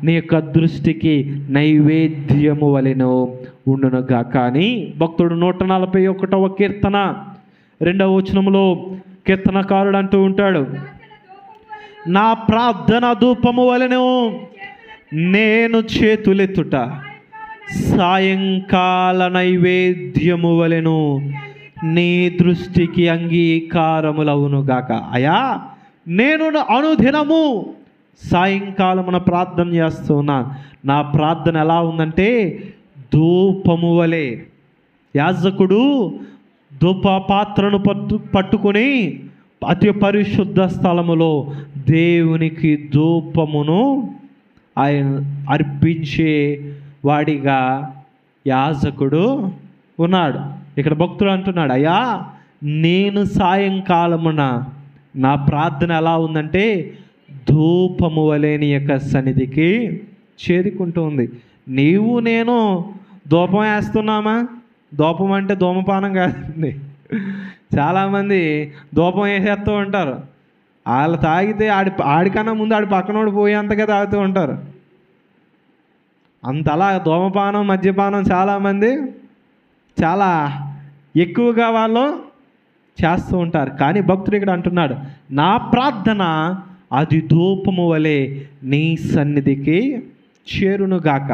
నీ యొక్క దృష్టికి నైవేద్యము వలెను ఉండునుగా. కానీ భక్తుడు 141వ కీర్తన 2వ వచనములో కీర్తనకారుడు అంటూ ఉంటాడు, నా ప్రార్థన ధూపము వలెను నేను చేతులెత్తుట సాయంకాల నైవేద్యము వలెను నీ దృష్టికి అంగీకారములవునుగాక. అయా నేను అనుదినము సాయంకాలమున ప్రార్థన చేస్తున్నా. నా ప్రార్థన ఎలా ఉందంటే ధూపము వలె. యాజకుడు ధూప పాత్రను పట్టుకొని అతి పరిశుద్ధ స్థలములో దేవునికి ధూపమును ఆయన అర్పించే వాడిగా యాజకుడు ఉన్నాడు. ఇక్కడ భక్తుడు అంటున్నాడు, అయ్యా నేను సాయంకాలమున నా ప్రార్థన ఎలా ఉందంటే ధూపము వలె నీ యొక్క సన్నిధికి చేరుకుంటుంది. నీవు నేను ధూపం వేస్తున్నామా? ధూపం అంటే ధూమపానం కాదండి. చాలామంది ధూపం వేసేస్తూ ఉంటారు. వాళ్ళు తాగితే ఆడికన్నా ముందు ఆడి పక్కనోడు పోయేంతగా తాగుతూ ఉంటారు. అంతలా ధూమపానం, మద్యపానం చాలామంది చాలా ఎక్కువగా వాళ్ళు చేస్తూ ఉంటారు. కానీ భక్తుడు ఇక్కడ అంటున్నాడు, నా ప్రార్థన అది ధూపము వలె నీ సన్నిధికి చేరునుగాక.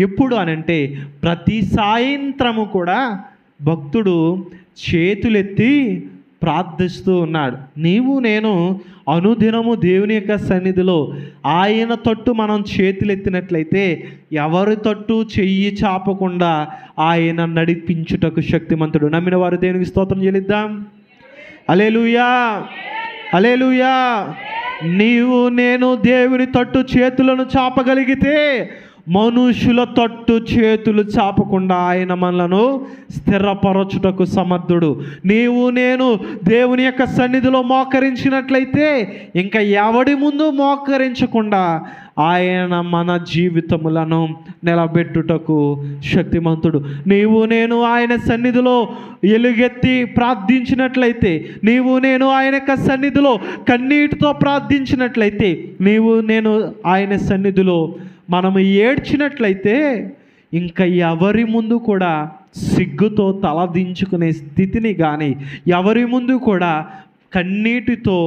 ఎప్పుడు అనంటే ప్రతి సాయంత్రము కూడా భక్తుడు చేతులెత్తి ప్రార్థిస్తూ ఉన్నాడు. నీవు నేను అనుదినము దేవుని యొక్క సన్నిధిలో ఆయన తట్టు మనం చేతులెత్తినట్లయితే ఎవరి తట్టు చెయ్యి చాపకుండా ఆయన నడిపించుటకు శక్తిమంతుడు. నమ్మిన వారు దేవునికి స్తోత్రం చెల్లిద్దాం. హల్లెలూయా, హల్లెలూయా. నీవు నేను దేవుని తట్టు చేతులను చాపగలిగితే మనుషుల తట్టు చేతులు చాపకుండా ఆయన మనలను స్థిరపరచుటకు సమర్థుడు. నీవు నేను దేవుని యొక్క సన్నిధిలో మోకరించినట్లయితే ఇంకా ఎవడి ముందు మోకరించకుండా ఆయన మన జీవితములను నిలబెట్టుటకు శక్తిమంతుడు. నీవు నేను ఆయన సన్నిధిలో ఎలుగెత్తి ప్రార్థించినట్లయితే, నీవు నేను ఆయన యొక్క సన్నిధిలో కన్నీటితో ప్రార్థించినట్లయితే, నీవు నేను ఆయన సన్నిధిలో మనము ఏడ్చినట్లయితే ఇంకా ఎవరి ముందు కూడా సిగ్గుతో తలదించుకునే స్థితిని కానీ, ఎవరి ముందు కూడా కన్నీటితో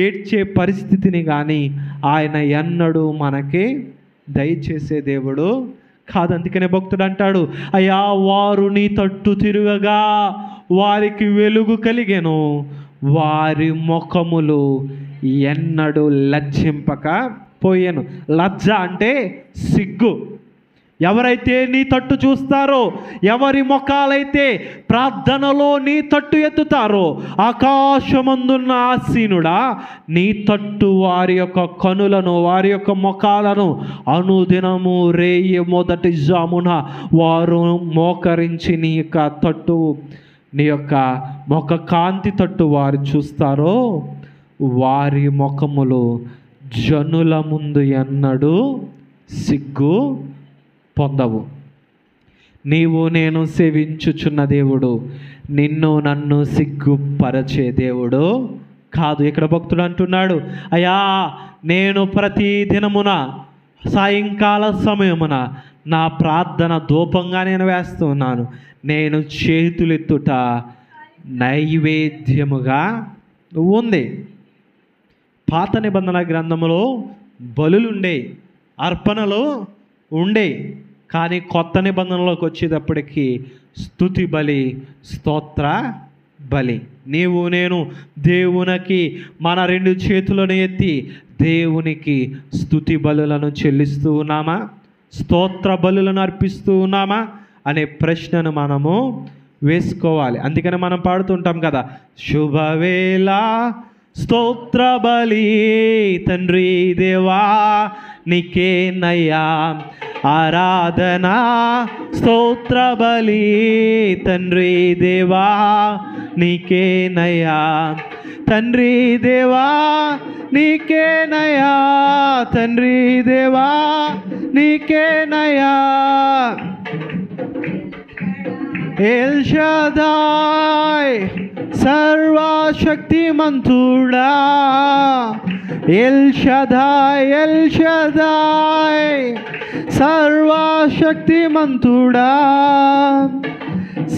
ఏడ్చే పరిస్థితిని కానీ ఆయన ఎన్నడూ మనకి దయచేసే దేవుడు కాదు. అందుకనే భక్తుడు అంటాడు, అయ్యా వారు నీ తట్టు తిరుగగా వారికి వెలుగు కలిగెను, వారి ముఖములు ఎన్నడూ లజ్జింపక పోయాను. లజ్జ అంటే సిగ్గు. ఎవరైతే నీ తట్టు చూస్తారో, ఎవరి ముఖాలైతే ప్రార్థనలో నీ తట్టు ఎత్తుతారో, ఆకాశమందున్న ఆసీనుడా నీ తట్టు వారి యొక్క కనులను, వారి యొక్క ముఖాలను అనుదినము రేయి మొదటి జామున వారు మోకరించి నీ యొక్క తట్టు, నీ యొక్క ముఖ కాంతి తట్టు వారు చూస్తారో వారి ముఖములు జనుల ముందు ఎన్నడూ సిగ్గు పొందవు. నీవు నేను సేవించుచున్న దేవుడు నిన్ను నన్ను సిగ్గుపరచే దేవుడు కాదు. ఇక్కడ భక్తుడు అంటున్నాడు, అయ్యా నేను ప్రతి దినమున సాయంకాల సమయమున నా ప్రార్థన ధూపంగా నేను వేస్తున్నాను. నేను చేతులెత్తుట నైవేద్యముగా ఉంది. పాత నిబంధన గ్రంథములో బలులుండే, అర్పణలు ఉండే. కానీ కొత్త నిబంధనలోకి వచ్చేటప్పటికి స్తుతి బలి, స్తోత్ర బలి. నీవు నేను దేవునికి మన 2 చేతులను ఎత్తి దేవునికి స్తుతి బలులను చెల్లిస్తూ ఉన్నామా, స్తోత్ర బలులను అర్పిస్తూ ఉన్నామా అనే ప్రశ్నను మనము వేసుకోవాలి. అందుకని మనం పాడుతుంటాం కదా, శుభవేళ స్తోత్ర బలి తండ్రి దేవా నీకేనయ్యా ఆరాధన, స్తోత్ర బలి తండ్రి దేవా నీకేనయ్యా, తండ్రి దేవా నీకేనయ్యా, తండ్రి దేవా నీకేనయ్యా. ఎల్ షదాయ్ సర్వశక్తిమంతుడా, ఎల్ షదాయ్ ఎల్ షదాయ్ సర్వశక్తిమంతుడా,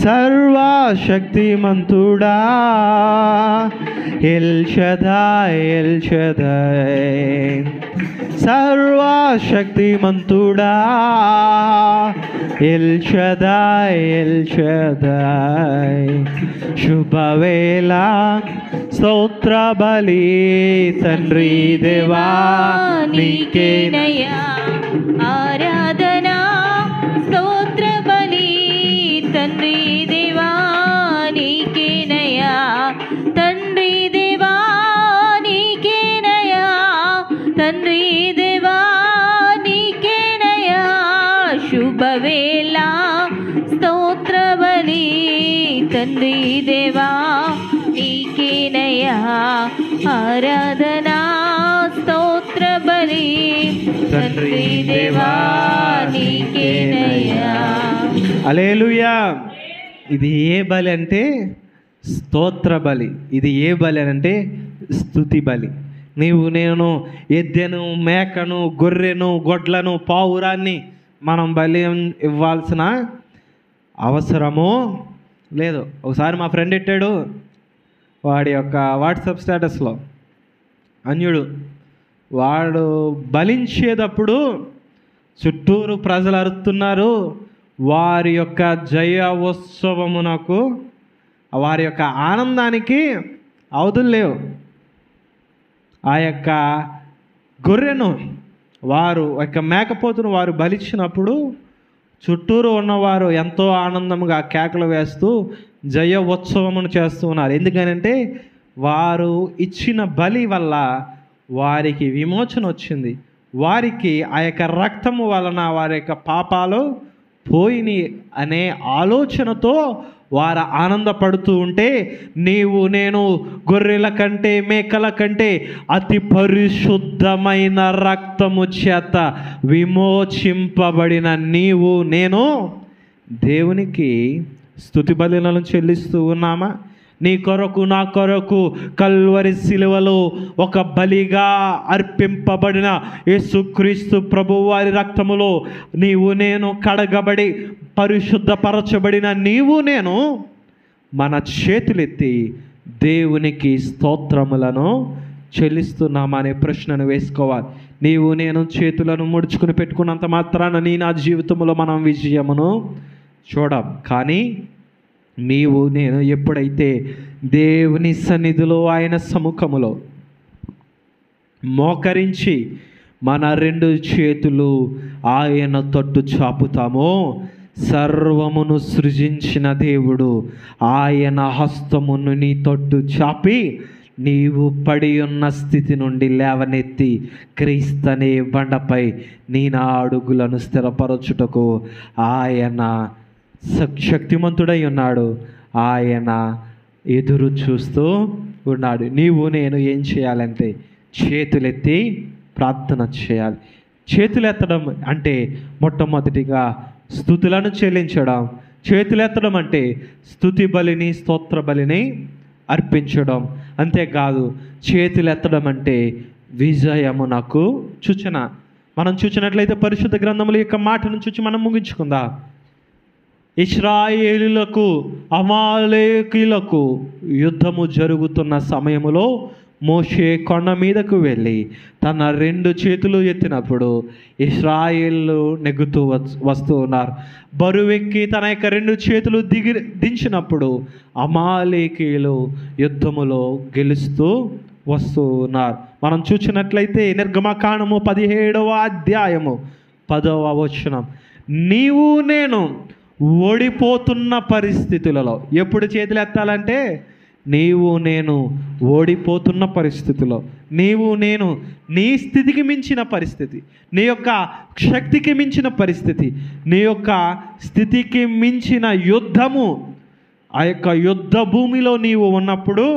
సర్వశక్తిమంతుడా, ఎల్ షదాయ్ ఎల్ షదాయ్ సర్వశక్తిమంతుడా, ఎల్ షదాయ్ ఎల్ షదాయ్. శుభవేళ స్తోత్ర బలి తండ్రి దేవా నీకేనయ్యా ఆరాధన, స్తోత్ర బలి తండ్రి దేవా నీకేనయ్యా, తండ్రి దేవా నీకేనయ్యా, తండ్రి దేవా నీకేనయ్యా. శుభవేళ స్తోత్ర బలి తండ్రి దేవా నీకేనయ్యా ఆరాధన, స్తోత్ర బలి తండ్రి దేవా నీకేనయ్యా. హల్లెలూయా. ఇది ఏ బలి అంటే స్తోత్ర బలి. ఇది ఏ బలి అంటే స్తుతి బలి. నీవు నేను ఎద్దెను, మేకను, గొర్రెను, గొడ్లను, పావురాన్ని మనం బలి ఇవ్వాల్సిన అవసరము లేదు. ఒకసారి మా ఫ్రెండ్ పెట్టాడు వాడి యొక్క వాట్సాప్ స్టేటస్లో, అన్యుడు వాడు బలించేటప్పుడు చుట్టూరు ప్రజలు అరుస్తున్నారు, వారి యొక్క జయ ఉత్సవమునకు వారి యొక్క ఆనందానికి అవధులు లేవు. ఆ యొక్క గొర్రెను వారు యొక్క మేకపోతును వారు బలిచ్చినప్పుడు చుట్టూరు ఉన్నవారు ఎంతో ఆనందంగా కేకలు వేస్తూ జయ ఉత్సవమును చేస్తూ ఉన్నారు. ఎందుకనంటే వారు ఇచ్చిన బలి వల్ల వారికి విమోచన వచ్చింది, వారికి ఆ యొక్క రక్తము వలన వారి యొక్క పాపాలు పోయిని అనే ఆలోచనతో వారు ఆనందపడుతూ ఉంటే, నీవు నేను గొర్రెల కంటే మేకల కంటే అతి పరిశుద్ధమైన రక్తము చేత విమోచింపబడిన నీవు నేను దేవునికి స్తుతి బలులను చెల్లిస్తూ ఉన్నామా? నీ కొరకు నా కొరకు కల్వరి శిలువలో ఒక బలిగా అర్పింపబడిన యేసుక్రీస్తు ప్రభువు వారి రక్తములో నీవు నేను కడగబడి పరిశుద్ధపరచబడిన నీవు నేను మన చేతులెత్తి దేవునికి స్తోత్రములను చెల్లిస్తున్నామా అనే ప్రశ్నను వేసుకోవాలి. నీవు నేను చేతులను ముడుచుకుని పెట్టుకున్నంత మాత్రాన నా జీవితంలో మనం విజయమును చూడం. కానీ నీవు నేను ఎప్పుడైతే దేవుని సన్నిధిలో ఆయన సముఖములో మోకరించి మన 2 చేతులు ఆయన తట్టు చాపుతామో, సర్వమును సృజించిన దేవుడు ఆయన హస్తమును నీ తట్టు చాపి నీవు పడి ఉన్న స్థితి నుండి లేవనెత్తి క్రీస్తనే బండపై నీ నా అడుగులను స్థిరపరచుటకు ఆయన శక్తిమంతుడై ఉన్నాడు. ఆయన ఎదురు చూస్తూ ఉన్నాడు. నీవు నేను ఏం చేయాలంటే చేతులెత్తి ప్రార్థన చేయాలి. చేతులెత్తడం అంటే మొట్టమొదటిగా స్తుతులను చెల్లించడం. చేతులెత్తడం అంటే స్తుతి బలిని స్తోత్ర బలిని అర్పించడం. అంతేకాదు చేతులెత్తడం అంటే విజయమునకు సూచన. మనం చూసినట్లయితే పరిశుద్ధ గ్రంథముల యొక్క మాటను చూసి మనం ముగించుకుందాం. ఇశ్రాయేలులకు అమాలేకీలకు యుద్ధము జరుగుతున్న సమయములో మోషే కొండ మీదకు వెళ్ళి తన 2 చేతులు ఎత్తినప్పుడు ఇశ్రాయేలు నెగ్గుతూ వస్తూ ఉన్నారు. బరువెక్కి తన యొక్క 2 చేతులు దించినప్పుడు అమాలేకీయులు యుద్ధములో గెలుస్తూ వస్తూ ఉన్నారు. మనం చూసినట్లయితే నిర్గమకాండము 17వ అధ్యాయము 10వ వచనం, నీవు నేను ఓడిపోతున్న పరిస్థితులలో, ఎప్పుడు చేతులు ఎత్తాలంటే నీవు నేను ఓడిపోతున్న పరిస్థితిలో, నీవు నేను నీ స్థితికి మించిన పరిస్థితి, నీ యొక్క శక్తికి మించిన పరిస్థితి, నీ యొక్క స్థితికి మించిన యుద్ధము, ఆ యొక్క యుద్ధ భూమిలో నీవు ఉన్నప్పుడు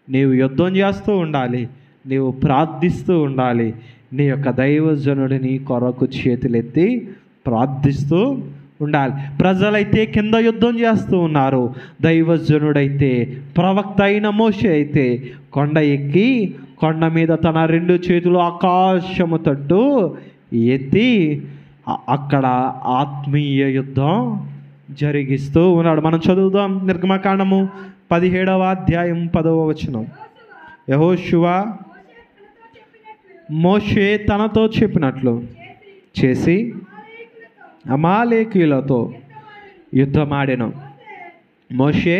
నీవు యుద్ధం చేస్తూ ఉండాలి, నీవు ప్రార్థిస్తూ ఉండాలి. నీ యొక్క దైవజనుడి నీ కొరకు చేతులెత్తి ప్రార్థిస్తూ ఉండాలి. ప్రజలైతే కింద యుద్ధం చేస్తూ ఉన్నారు, దైవజనుడైతే ప్రవక్త అయిన మోషే అయితే కొండ ఎక్కి కొండ మీద తన 2 చేతులు ఆకాశము తట్టు ఎత్తి అక్కడ ఆత్మీయ యుద్ధం జరిగిస్తూ ఉన్నాడు. మనం చదువుదాం నిర్గమకాండము 17వ అధ్యాయం 10వ వచనం. యెహోషువ మోషే తనతో చెప్పినట్లు చేసి అమాలేకీయులతో యుద్ధమాడెను. మోషే,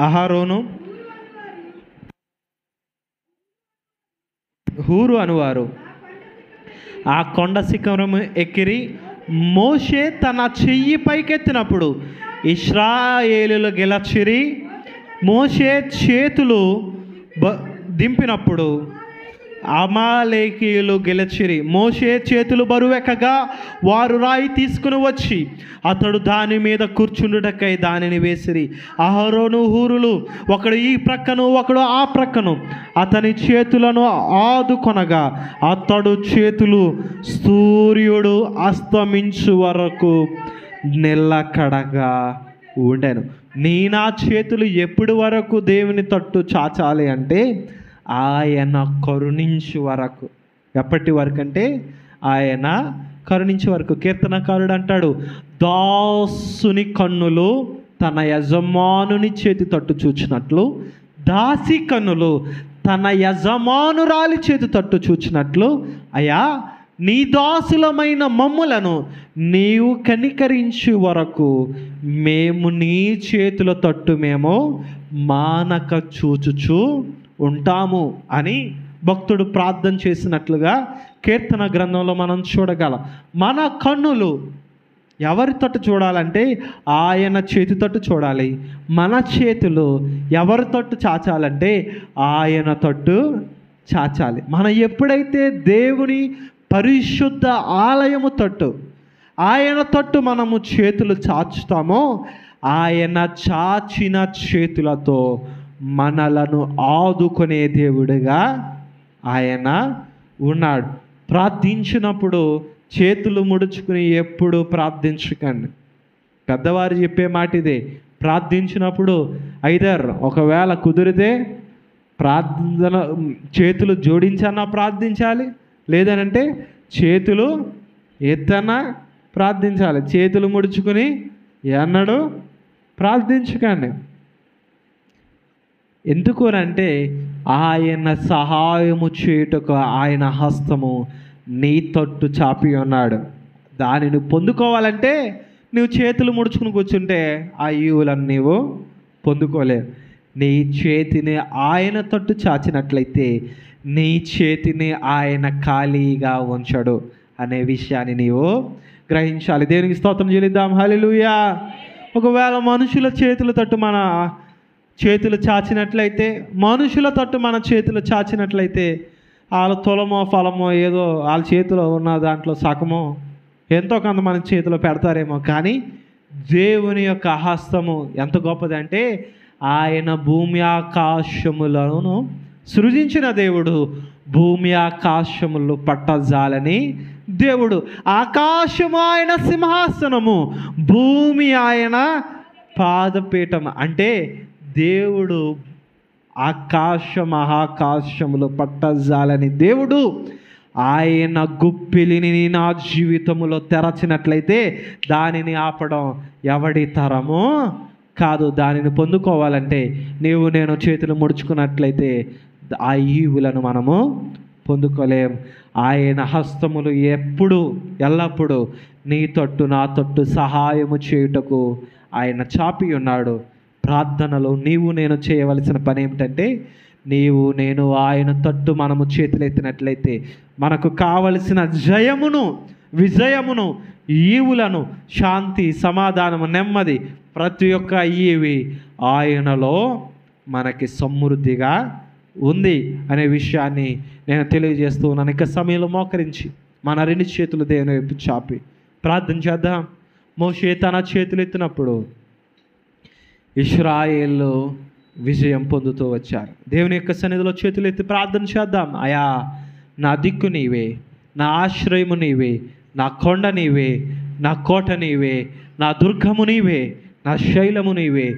అహరోను, హూరు అనువారు ఆ కొండ శిఖరము ఎక్కిరి. మోషే తన చెయ్యి పైకెత్తినప్పుడు ఇశ్రాయేలులు గెలచిరి. మోషే చేతులు దింపినప్పుడు అమాలేకీయులు గెలచిరి. మోషే చేతులు బరువెక్కగా వారు రాయి తీసుకుని వచ్చి అతడు దాని మీద కూర్చుండుటకై దానిని వేసిరి. అహరోను హూరులు ఒకడు ఈ ప్రక్కను ఒకడు ఆ ప్రక్కను అతని చేతులను ఆదుకొనగా అతడు చేతులు సూర్యుడు అస్తమించు వరకు నిలకడగా ఉండెను. నా చేతులు ఎప్పటి వరకు దేవుని తట్టు చాచాలి అంటే ఆయన కరుణించు వరకు. ఎప్పటి వరకు అంటే ఆయన కరుణించే వరకు. కీర్తనకారుడు అంటాడు, దాసుని కన్నులు తన యజమానుని చేతి తట్టు చూచినట్లు, దాసి కన్నులు తన యజమానురాలి చేతి తట్టు చూచినట్లు, అయ్యా నీ దాసులమైన మమ్ములను నీవు కనికరించు వరకు మేము నీ చేతుల తట్టు మేము మానక చూచుచు ఉంటాము అని భక్తుడు ప్రార్థన చేసినట్లుగా కీర్తన గ్రంథంలో మనం చూడగలం. మన కన్నులు ఎవరి తట్టు చూడాలంటే ఆయన చేతి తట్టు చూడాలి. మన చేతులు ఎవరి తట్టు చాచాలంటే ఆయన తట్టు చాచాలి. మనం ఎప్పుడైతే దేవుని పరిశుద్ధ ఆలయము తట్టు ఆయన తట్టు మనము చేతులు చాచుతామో ఆయన చాచిన చేతులతో మనలను ఆదుకునే దేవుడిగా ఆయన ఉన్నాడు. ప్రార్థించినప్పుడు చేతులు ముడుచుకుని ఎప్పుడు ప్రార్థించకండి. పెద్దవారు చెప్పే మాట ఇదే, ప్రార్థించినప్పుడు ఒకవేళ కుదిరితే ప్రార్థన చేతులు జోడించన్నా ప్రార్థించాలి, లేదనంటే చేతులు ఎత్తన్నా ప్రార్థించాలి. చేతులు ముడుచుకుని ఎన్నడూ ప్రార్థించకండి. ఎందుకు అంటే ఆయన సహాయము చేయుటకు ఆయన హస్తము నీ తట్టు చాపి ఉన్నాడు. దానిని పొందుకోవాలంటే నువ్వు చేతులు ముడుచుకుని కూర్చుంటే ఆ ఈవులను నీవు పొందుకోలేవు. నీ చేతిని ఆయన తట్టు చాచినట్లయితే నీ చేతిని ఆయన ఖాళీగా ఉంచడు అనే విషయాన్ని నీవు గ్రహించాలి. దేవునికి స్తోత్రం చెల్లిద్దాం. హల్లెలూయా. ఒకవేళ మనుషుల చేతుల తట్టు మన చేతులు చాచినట్లయితే, మనుషుల తట్టు మన చేతులు చాచినట్లయితే వాళ్ళ తులమో ఫలమో ఏదో వాళ్ళ చేతిలో ఉన్న దాంట్లో సగమో ఎంతో కొంత మన చేతిలో పెడతారేమో. కానీ దేవుని యొక్క హస్తము ఎంత గొప్పదంటే ఆయన భూమి ఆకాశములను సృజించిన దేవుడు, భూమి ఆకాశములు పట్టజాలని దేవుడు. ఆకాశము ఆయన సింహాసనము, భూమి ఆయన పాదపీఠం. అంటే దేవుడు ఆకాశ మహాకాశములు పట్టజాలని దేవుడు. ఆయన గుప్పిలిని నా జీవితంలో తెరచినట్లయితే దానిని ఆపడం ఎవడి తరమో కాదు. దానిని పొందుకోవాలంటే నీవు నేను చేతులు ముడుచుకున్నట్లయితే ఆ ఈవులను మనము పొందుకోలేం. ఆయన హస్తములు ఎల్లప్పుడూ నీ తట్టు నా తట్టు సహాయము చేయుటకు ఆయన చాపి ఉన్నాడు. ప్రార్థనలో నీవు నేను చేయవలసిన పని ఏమిటంటే, నీవు నేను ఆయన తట్టు మనము చేతులెత్తినట్లయితే మనకు కావలసిన జయమును, విజయమును, ఈవులను, శాంతి, సమాధానము, నెమ్మది, ప్రతి ఒక్క ఈవి ఆయనలో మనకి సమృద్ధిగా ఉంది అనే విషయాన్ని నేను తెలియజేస్తూ ఉన్నాను. ఇక సమయంలో మోకరించి మన 2 చేతులు దేవుని వైపు చాపి ప్రార్థన చేద్దాం. మోషే తన చేతులు ఎత్తినప్పుడు ఇశ్రాయేలు విజయం పొందుతూ వచ్చారు. దేవుని యొక్క సన్నిధిలో చేతులు ఎత్తి ప్రార్థన చేద్దాం. అయా, నా దిక్కు నీవే, నా ఆశ్రయము నీవే, నా కొండ నీవే, నా కోట నీవే, నా దుర్గము నీవే, నా శైలము నీవే.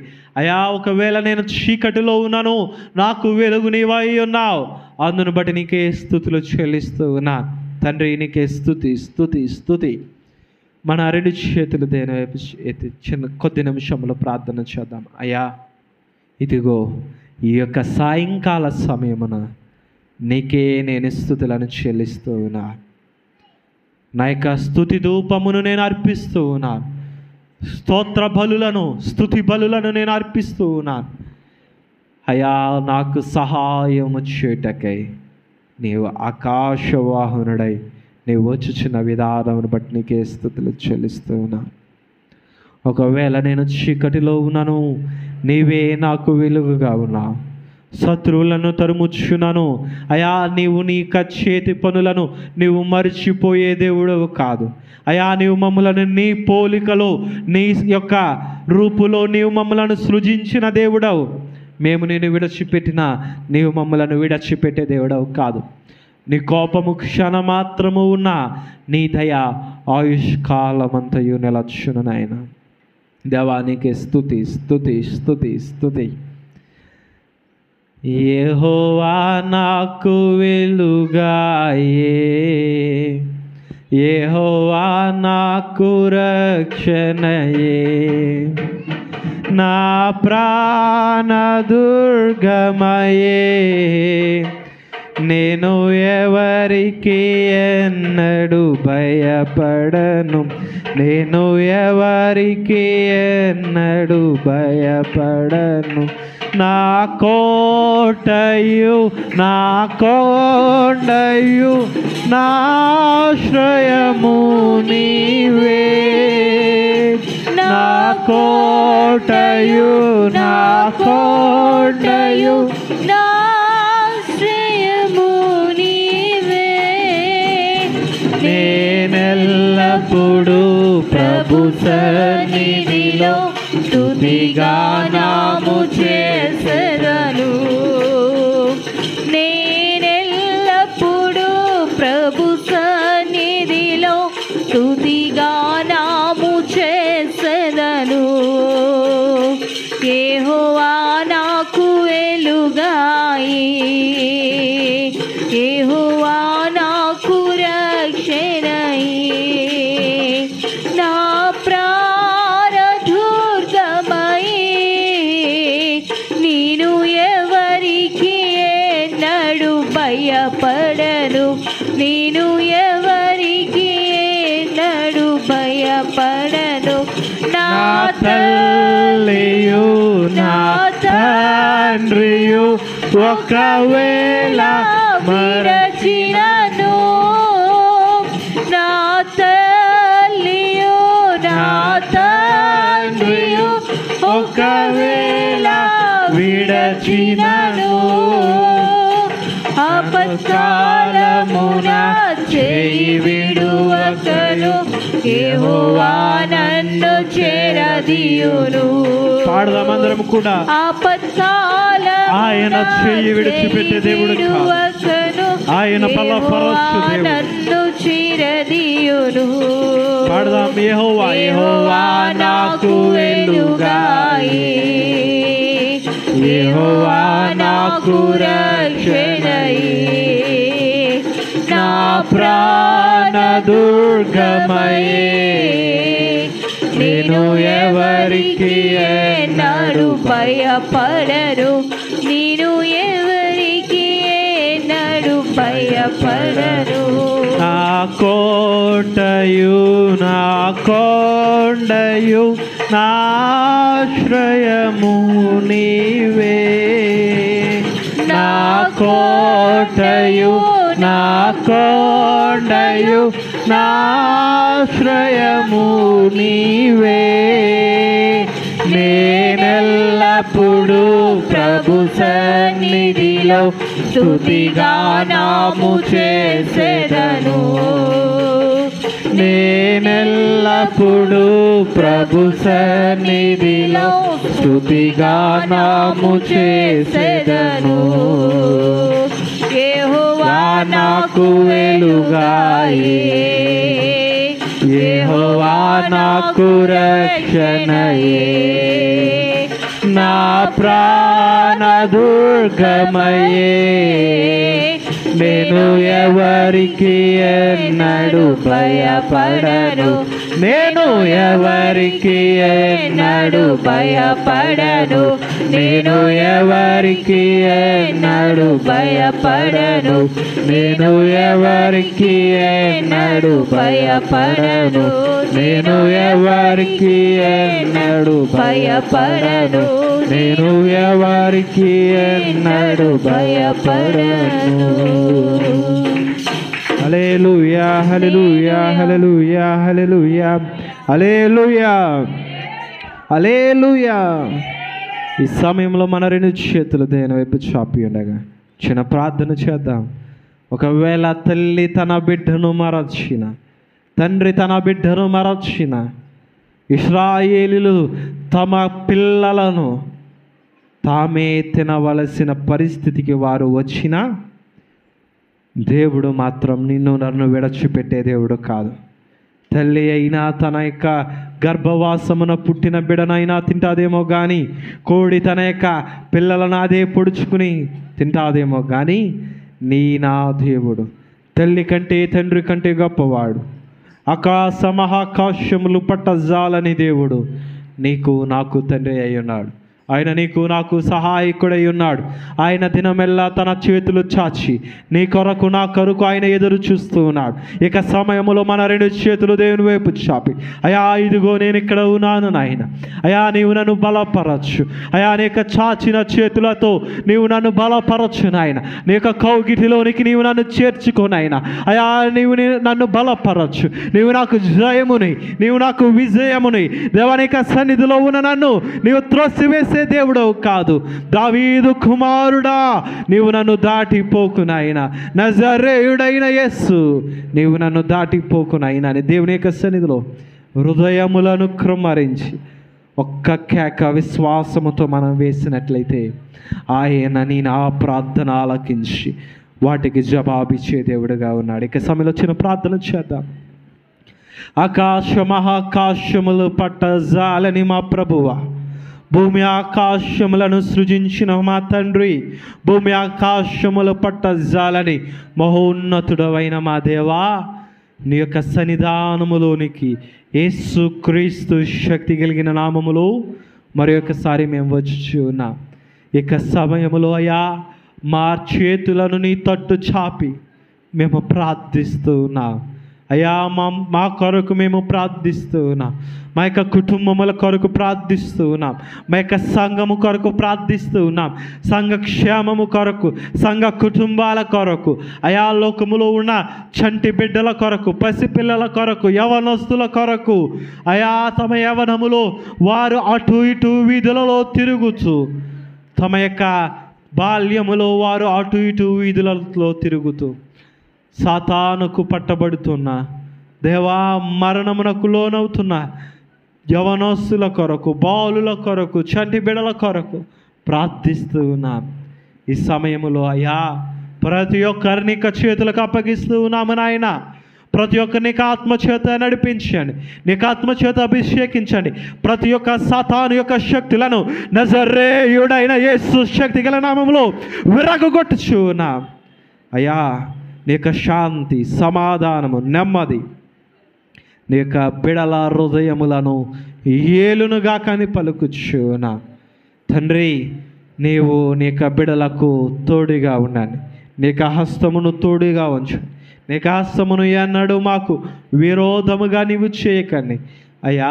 అయా, ఒకవేళ నేను చీకటిలో ఉన్నాను, నాకు వెలుగు నీవై ఉన్నావు. అందును బట్టి నీకే స్తుతులు చెల్లిస్తూ ఉన్నా తండ్రి. నీకే స్తుతి. మన 2 చేతులు దేని వైపు ఎత్తి కొద్ది నిమిషంలో ప్రార్థన చేద్దాం. అయ్యా, ఇదిగో ఈ యొక్క సాయంకాల సమయమున నీకే నేను స్తుతులను చెల్లిస్తూ ఉన్నా. నా యొక్క స్తుతి ధూపమును నేను అర్పిస్తూ ఉన్నాను. స్తోత్ర బలులను, స్తుతి బలులను నేను అర్పిస్తూ ఉన్నాను. అయా, నాకు సహాయము చేయుటకై నీవు ఆకాశవాహనుడై నీవు వచ్చుచున్న విధానమును బట్టి నీకే స్తుతులు చెల్లిస్తూ ఉన్నాను. ఒకవేళ నేను చీకటిలో ఉన్నాను, నీవే నాకు వెలుగుగా ఉన్నావు. శత్రువులను తరుముచున్నాను. అయా, నీవు నీ చేతి పనులను నీవు మరిచిపోయే దేవుడవు కాదు. అయా, నీవు మమ్మలను నీ పోలికలో, నీ యొక్క రూపులో నీవు మమ్మలను సృజించిన దేవుడవు. మేము నేను విడిచిపెట్టినా నీవు మమ్మలను విడిచిపెట్టే దేవుడవు కాదు. నీ కోపము క్షణమాత్రము ఉన్నా నీ దయ ఆయుష్కాలమంతయు నిలచును నాయన. దేవా, నీకే స్తుతి. యెహోవా నాకు వెలుగాయే, యెహోవా నాకు రక్షణయే, నా ప్రాణ దుర్గమయే. నేను ఎవరికి ఎన్నడూ భయపడను, నేను ఎవరికి ఎన్నడూ భయపడను. నా కోటయు, నా కొండయు, నా ఆశ్రయము నీవే. నా కోటయు, నా కొండయు, నా ఆశ్రయము నీవే. నేనెల్లప్పుడూ ప్రభు సన్నిధిలో స్తుతిగానము చేసెదను. నేనెల్లప్పుడూ ప్రభు సన్నిధిలో స్తుతిగానము చేసెదను. యెహోవా నాకు వెలుగాయి, యెహోవా నాకు రక్షణయి, నా ప్రాణ దుర్గమయి. నేను ఎవరికి ఎన్నడూ భయపడను, నేను ఎవరికి ఎన్నడూ భయపడను. నా తల్లియు నా తండ్రియు ఒకవేళ విరచినను, నా తల్లియు నా తండ్రియు ఒకవేళ విడచినను. ఆపత్కాలమున చేయి విడువకను, యెహోవా నన్ను చేరదీయును. పాడదాం అందరం కూడా. ఆపత్కాలమున ఆయన చేయి విడిచిపెట్టే దేవుడు కాదు, ఆయన బలపరచు దేవుడు. నన్ను చేరదీయును. పాడదాం. యెహోవా, యెహోవా నాకు వెలుగాయి, యెహోవా నాకు రక్షణయి, నా ప్రాణ దుర్గమయే. నేను ఎవరికి ఎన్నడూ భయపడను, నేను ఎవరికి ఎన్నడూ భయపడను. నా కోటయు నా కొండయు నా ఆశ్రయము నీవే, నా కోటయు నా కొండయు నా ఆశ్రయము నీవే. నేనెల్లప్పుడూ ప్రభు సన్నిధిలో స్తుతిగానము చేసెదను, నేనెల్లప్పుడూ ప్రభు సన్నిధిలో స్తుతిగానము చేసెదను. యెహోవా నాకు వెలుగాయే, యెహోవా నాకు రక్షణయే, నా ప్రాణ దుర్గమయే. నేను ఎవరికి ఎన్నడూ భయపడను, నేను ఎవరికి ఎన్నడూ భయపడను, నేను ఎవరికి ఎన్నడూ భయపడను, నేను ఎవరికి ఎన్నడూ భయపడను, నేను ఎవరికి ఎన్నడూ భయపడను, నేను ఎవరికి ఎన్నడూ భయపడను. హల్లెలూయా హల్లెలూయా హల్లెలూయా హల్లెలూయా హల్లెలూయా హల్లెలూయా. ఈ సమయంలో మన రెండు చేతులు దేని వైపు చాపి ఉండగా చిన్న ప్రార్థన చేద్దాం. ఒకవేళ తల్లి తన బిడ్డను మరచిన, తండ్రి తన బిడ్డను మరచిన, ఇశ్రాయేలీయులు తమ పిల్లలను తామే తినవలసిన పరిస్థితికి వారు వచ్చినా దేవుడు మాత్రం నిన్ను నన్ను విడచిపెట్టే దేవుడు కాదు. తల్లి అయినా తన యొక్క గర్భవాసమున పుట్టిన బిడనైనా తింటాదేమో కానీ, కోడి తన యొక్క పిల్లలను అదే పొడుచుకుని తింటాదేమో కానీ, నా దేవుడు తల్లి కంటే తండ్రి కంటే గొప్పవాడు. ఆకాశ మహాకాశములు పట్టజాలని దేవుడు నీకు నాకు తండ్రి అయి ఉన్నాడు. ఆయన నీకు నాకు సహాయకుడై ఉన్నాడు. ఆయన దినమెల్లా తన చేతులు చాచి నీ కొరకు నా కొరకు ఆయన ఎదురు చూస్తూ ఉన్నాడు. ఇక సమయంలో మన రెండు చేతులు దేవుని వైపు చాపి, అయా ఇదిగో నేను ఇక్కడ ఉన్నాను నాయన, అయా నీవు నన్ను బలపరచు, అయా నీ యొక్క చాచిన చేతులతో నీవు నన్ను బలపరచు నాయన, నీ యొక్క కౌగిటిలోనికి నీవు నన్ను చేర్చుకో నాయన, అయా నీవు నన్ను బలపరచు, నీవు నాకు జయముని, నీవు నాకు విజయముని. దేవాని యొక్క సన్నిధిలో ఉన్న నన్ను నీవు త్రోసివేసే దేవుడవు కాదు. దావీదు కుమారుడా నీవు నన్ను దాటిపోకు నాయన, నజరేయుడైన యేసు నీవు నన్ను దాటిపోకు నాయన అని దేవుని యొక్క సన్నిధిలో హృదయములను కృమ్మరించి ఒక్క కేక విశ్వాసముతో మనం వేసినట్లయితే ఆయన నా ప్రార్థన ఆలకించి వాటికి జవాబిచ్చే దేవుడుగా ఉన్నాడు. ఇక సమయంలో చిన్న ప్రార్థన చేద్దాం. ఆకాశ మహాకాశములు పట్టజాలని మా ప్రభువా, భూమి ఆకాశములను సృజించిన మా తండ్రి, భూమి ఆకాశములు పట్టజాలని మహోన్నతుడవైన మా దేవా, నీ యొక్క సన్నిధానములోనికి యేసు క్రీస్తు శక్తి కలిగిన నామములో మరి ఒకసారి మేము వచ్చి ఉన్నాం. ఇక సమయములో అయ్యా మా చేతులను నీ తట్టు చాపి మేము ప్రార్థిస్తూ ఉన్నాం. అయ్యా మా కొరకు మేము ప్రార్థిస్తూ ఉన్నాం, మా యొక్క కుటుంబముల కొరకు ప్రార్థిస్తూ ఉన్నాం, మా యొక్క సంఘము కొరకు ప్రార్థిస్తూ ఉన్నాం, సంఘ క్షేమము కొరకు, సంఘ కుటుంబాల కొరకు, అయా లోకములో ఉన్న చంటి బిడ్డల కొరకు, పసిపిల్లల కొరకు, యవనస్తుల కొరకు, అయా తమ యవనములో వారు అటు ఇటు వీధులలో తిరుగుతూ, తమ యొక్క బాల్యములో వారు అటు ఇటు వీధులలో తిరుగుతూ సాతానుకు పట్టబడుతున్న దేవా, మరణమునకు లోనవుతున్న యవనస్తుల కొరకు, బాలుల కొరకు, చంటి బిడల కొరకు ప్రార్థిస్తూ ఉన్నాం. ఈ సమయంలో అయ్యా ప్రతి ఒక్కరిని చేతులకు అప్పగిస్తూ ఉన్నాము నాయన. ప్రతి ఒక్కరిని ఆత్మచేత నడిపించండి, నీకు ఆత్మచేత అభిషేకించండి. ప్రతి ఒక్క సాతాను యొక్క శక్తులను నజరేయుడైన యేసు శక్తి గల నామములో విరగొట్టుచు ఉన్నాం. అయ్యా నీ యొక్క శాంతి, సమాధానము, నెమ్మది నీ యొక్క బిడల హృదయములను ఏలునుగా కానీ పలుకుచున్నా. తండ్రి, నీవు నీ యొక్క బిడలకు తోడుగా ఉండండి. నీ యొక్క హస్తమును తోడుగా ఉంచు. నీ యొక్క హస్తమును ఎన్నడూ మాకు విరోధముగా నీవు చేయకండి. అయ్యా,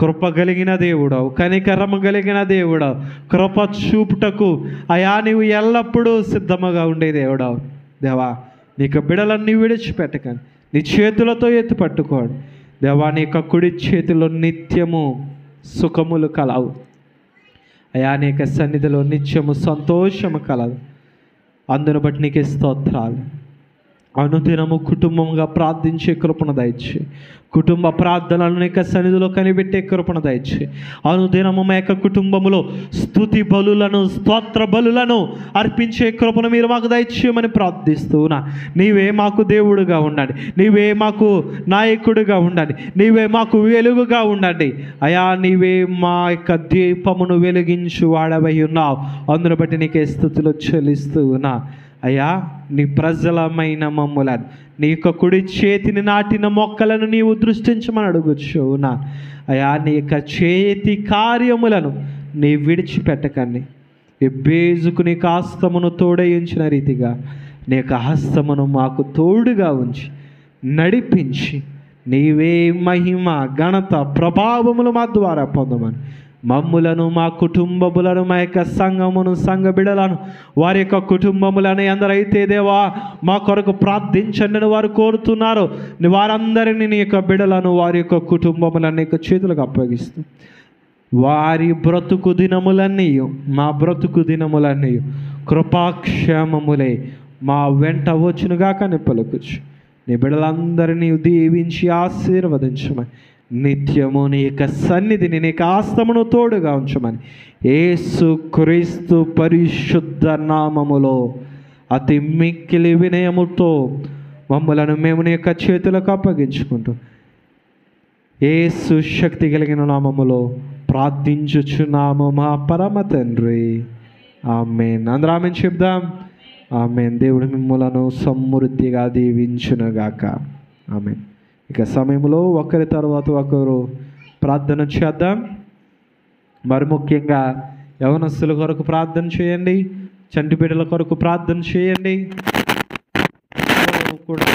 కృప కలిగిన దేవుడవు, కనికరము కలిగిన దేవుడవు, కృప చూపుటకు అయా నీవు ఎల్లప్పుడూ సిద్ధముగా ఉండే దేవుడవు. దేవా, నీకు బిడలన్నీ విడిచిపెట్టకండి, నీ చేతులతో ఎత్తి పట్టుకోండి. దేవా, నీ యొక్క కుడి చేతిలో నిత్యము సుఖములు కలవు. అయా, నీ యొక్క సన్నిధిలో నిత్యము సంతోషము కలదు. అందును బట్టి నీకే స్తోత్రాలు. అనుదినము కుటుంబంగా ప్రార్థించే కృపణ దయచి, కుటుంబ ప్రార్థనలను నీ యొక్క సన్నిధిలో కనిపెట్టే కృపణ దయచి, అనుదినము మా యొక్క కుటుంబములో స్తుతి బలులను, స్తోత్ర బలులను అర్పించే కృపను మీరు మాకు దయచేయమని ప్రార్థిస్తున్నా. నీవే మాకు దేవుడుగా ఉండండి, నీవే మాకు నాయకుడిగా ఉండండి, నీవే మాకు వెలుగుగా ఉండండి. అయా, నీవే మా యొక్క దీపమును వెలిగించు వాడవై ఉన్నావు. అందును బట్టి నీకే స్తుతులు చెల్లిస్తూ ఉన్నా. అయ్యా, నీ ప్రజలమైన మమ్ములను, నీ యొక్క కుడి చేతిని నాటిన మొక్కలను నీవు దృష్టించమని అడుగుచున్నా. అయ్యా, నీ యొక్క చేతి కార్యములను నీ విడిచిపెట్టకండి. ఎబ్బేజుకు నీ హస్తమును తోడయించిన రీతిగా నీ యొక్క హస్తమును మాకు తోడుగా ఉంచి నడిపించి, నీవే మహిమ, ఘనత, ప్రభావములు మా ద్వారా పొందమని మమ్ములను, మా కుటుంబములను, మా యొక్క సంఘమును, సంఘ బిడలను, వారి యొక్క కుటుంబములను ఎందరైతే దేవా మా కొరకు ప్రార్థించండి వారు కోరుతున్నారు, వారందరినీ నీ యొక్క బిడలను, వారి యొక్క కుటుంబములను నీ యొక్క చేతులకు అప్పగిస్తూ, వారి బ్రతుకు దినములన్నీ, మా బ్రతుకు దినములన్నీ కృపాక్షేమములే మా వెంట వచ్చునుగా కానీ పలుకుచు. నీ బిడలందరినీ దీవించి ఆశీర్వదించమని, నిత్యము నీ యొక్క సన్నిధిని, నీ యొక్క హస్తమును తోడుగా ఉంచమని యేసు క్రీస్తు పరిశుద్ధ నామములో అతి మిక్కిలి వినయముతో మమ్ములను మేము నీ యొక్క చేతులకు అప్పగించుకుంటూ యేసు శక్తి కలిగిన నామములో ప్రార్థించుచున్నాము మా పరమ తండ్రి. ఆమేన్. అందరూ ఆమేన్ చెప్దాం. ఆమేన్. దేవుడు మిమ్ములను సమృద్ధిగా దీవించునుగాక. ఆమేన్. ఇక సమయంలో ఒకరి తర్వాత ఒకరు ప్రార్థన చేద్దాం. మరి ముఖ్యంగా యవనస్తుల కొరకు ప్రార్థన చేయండి, చంటి బిడ్డల కొరకు ప్రార్థన చేయండి. కూడా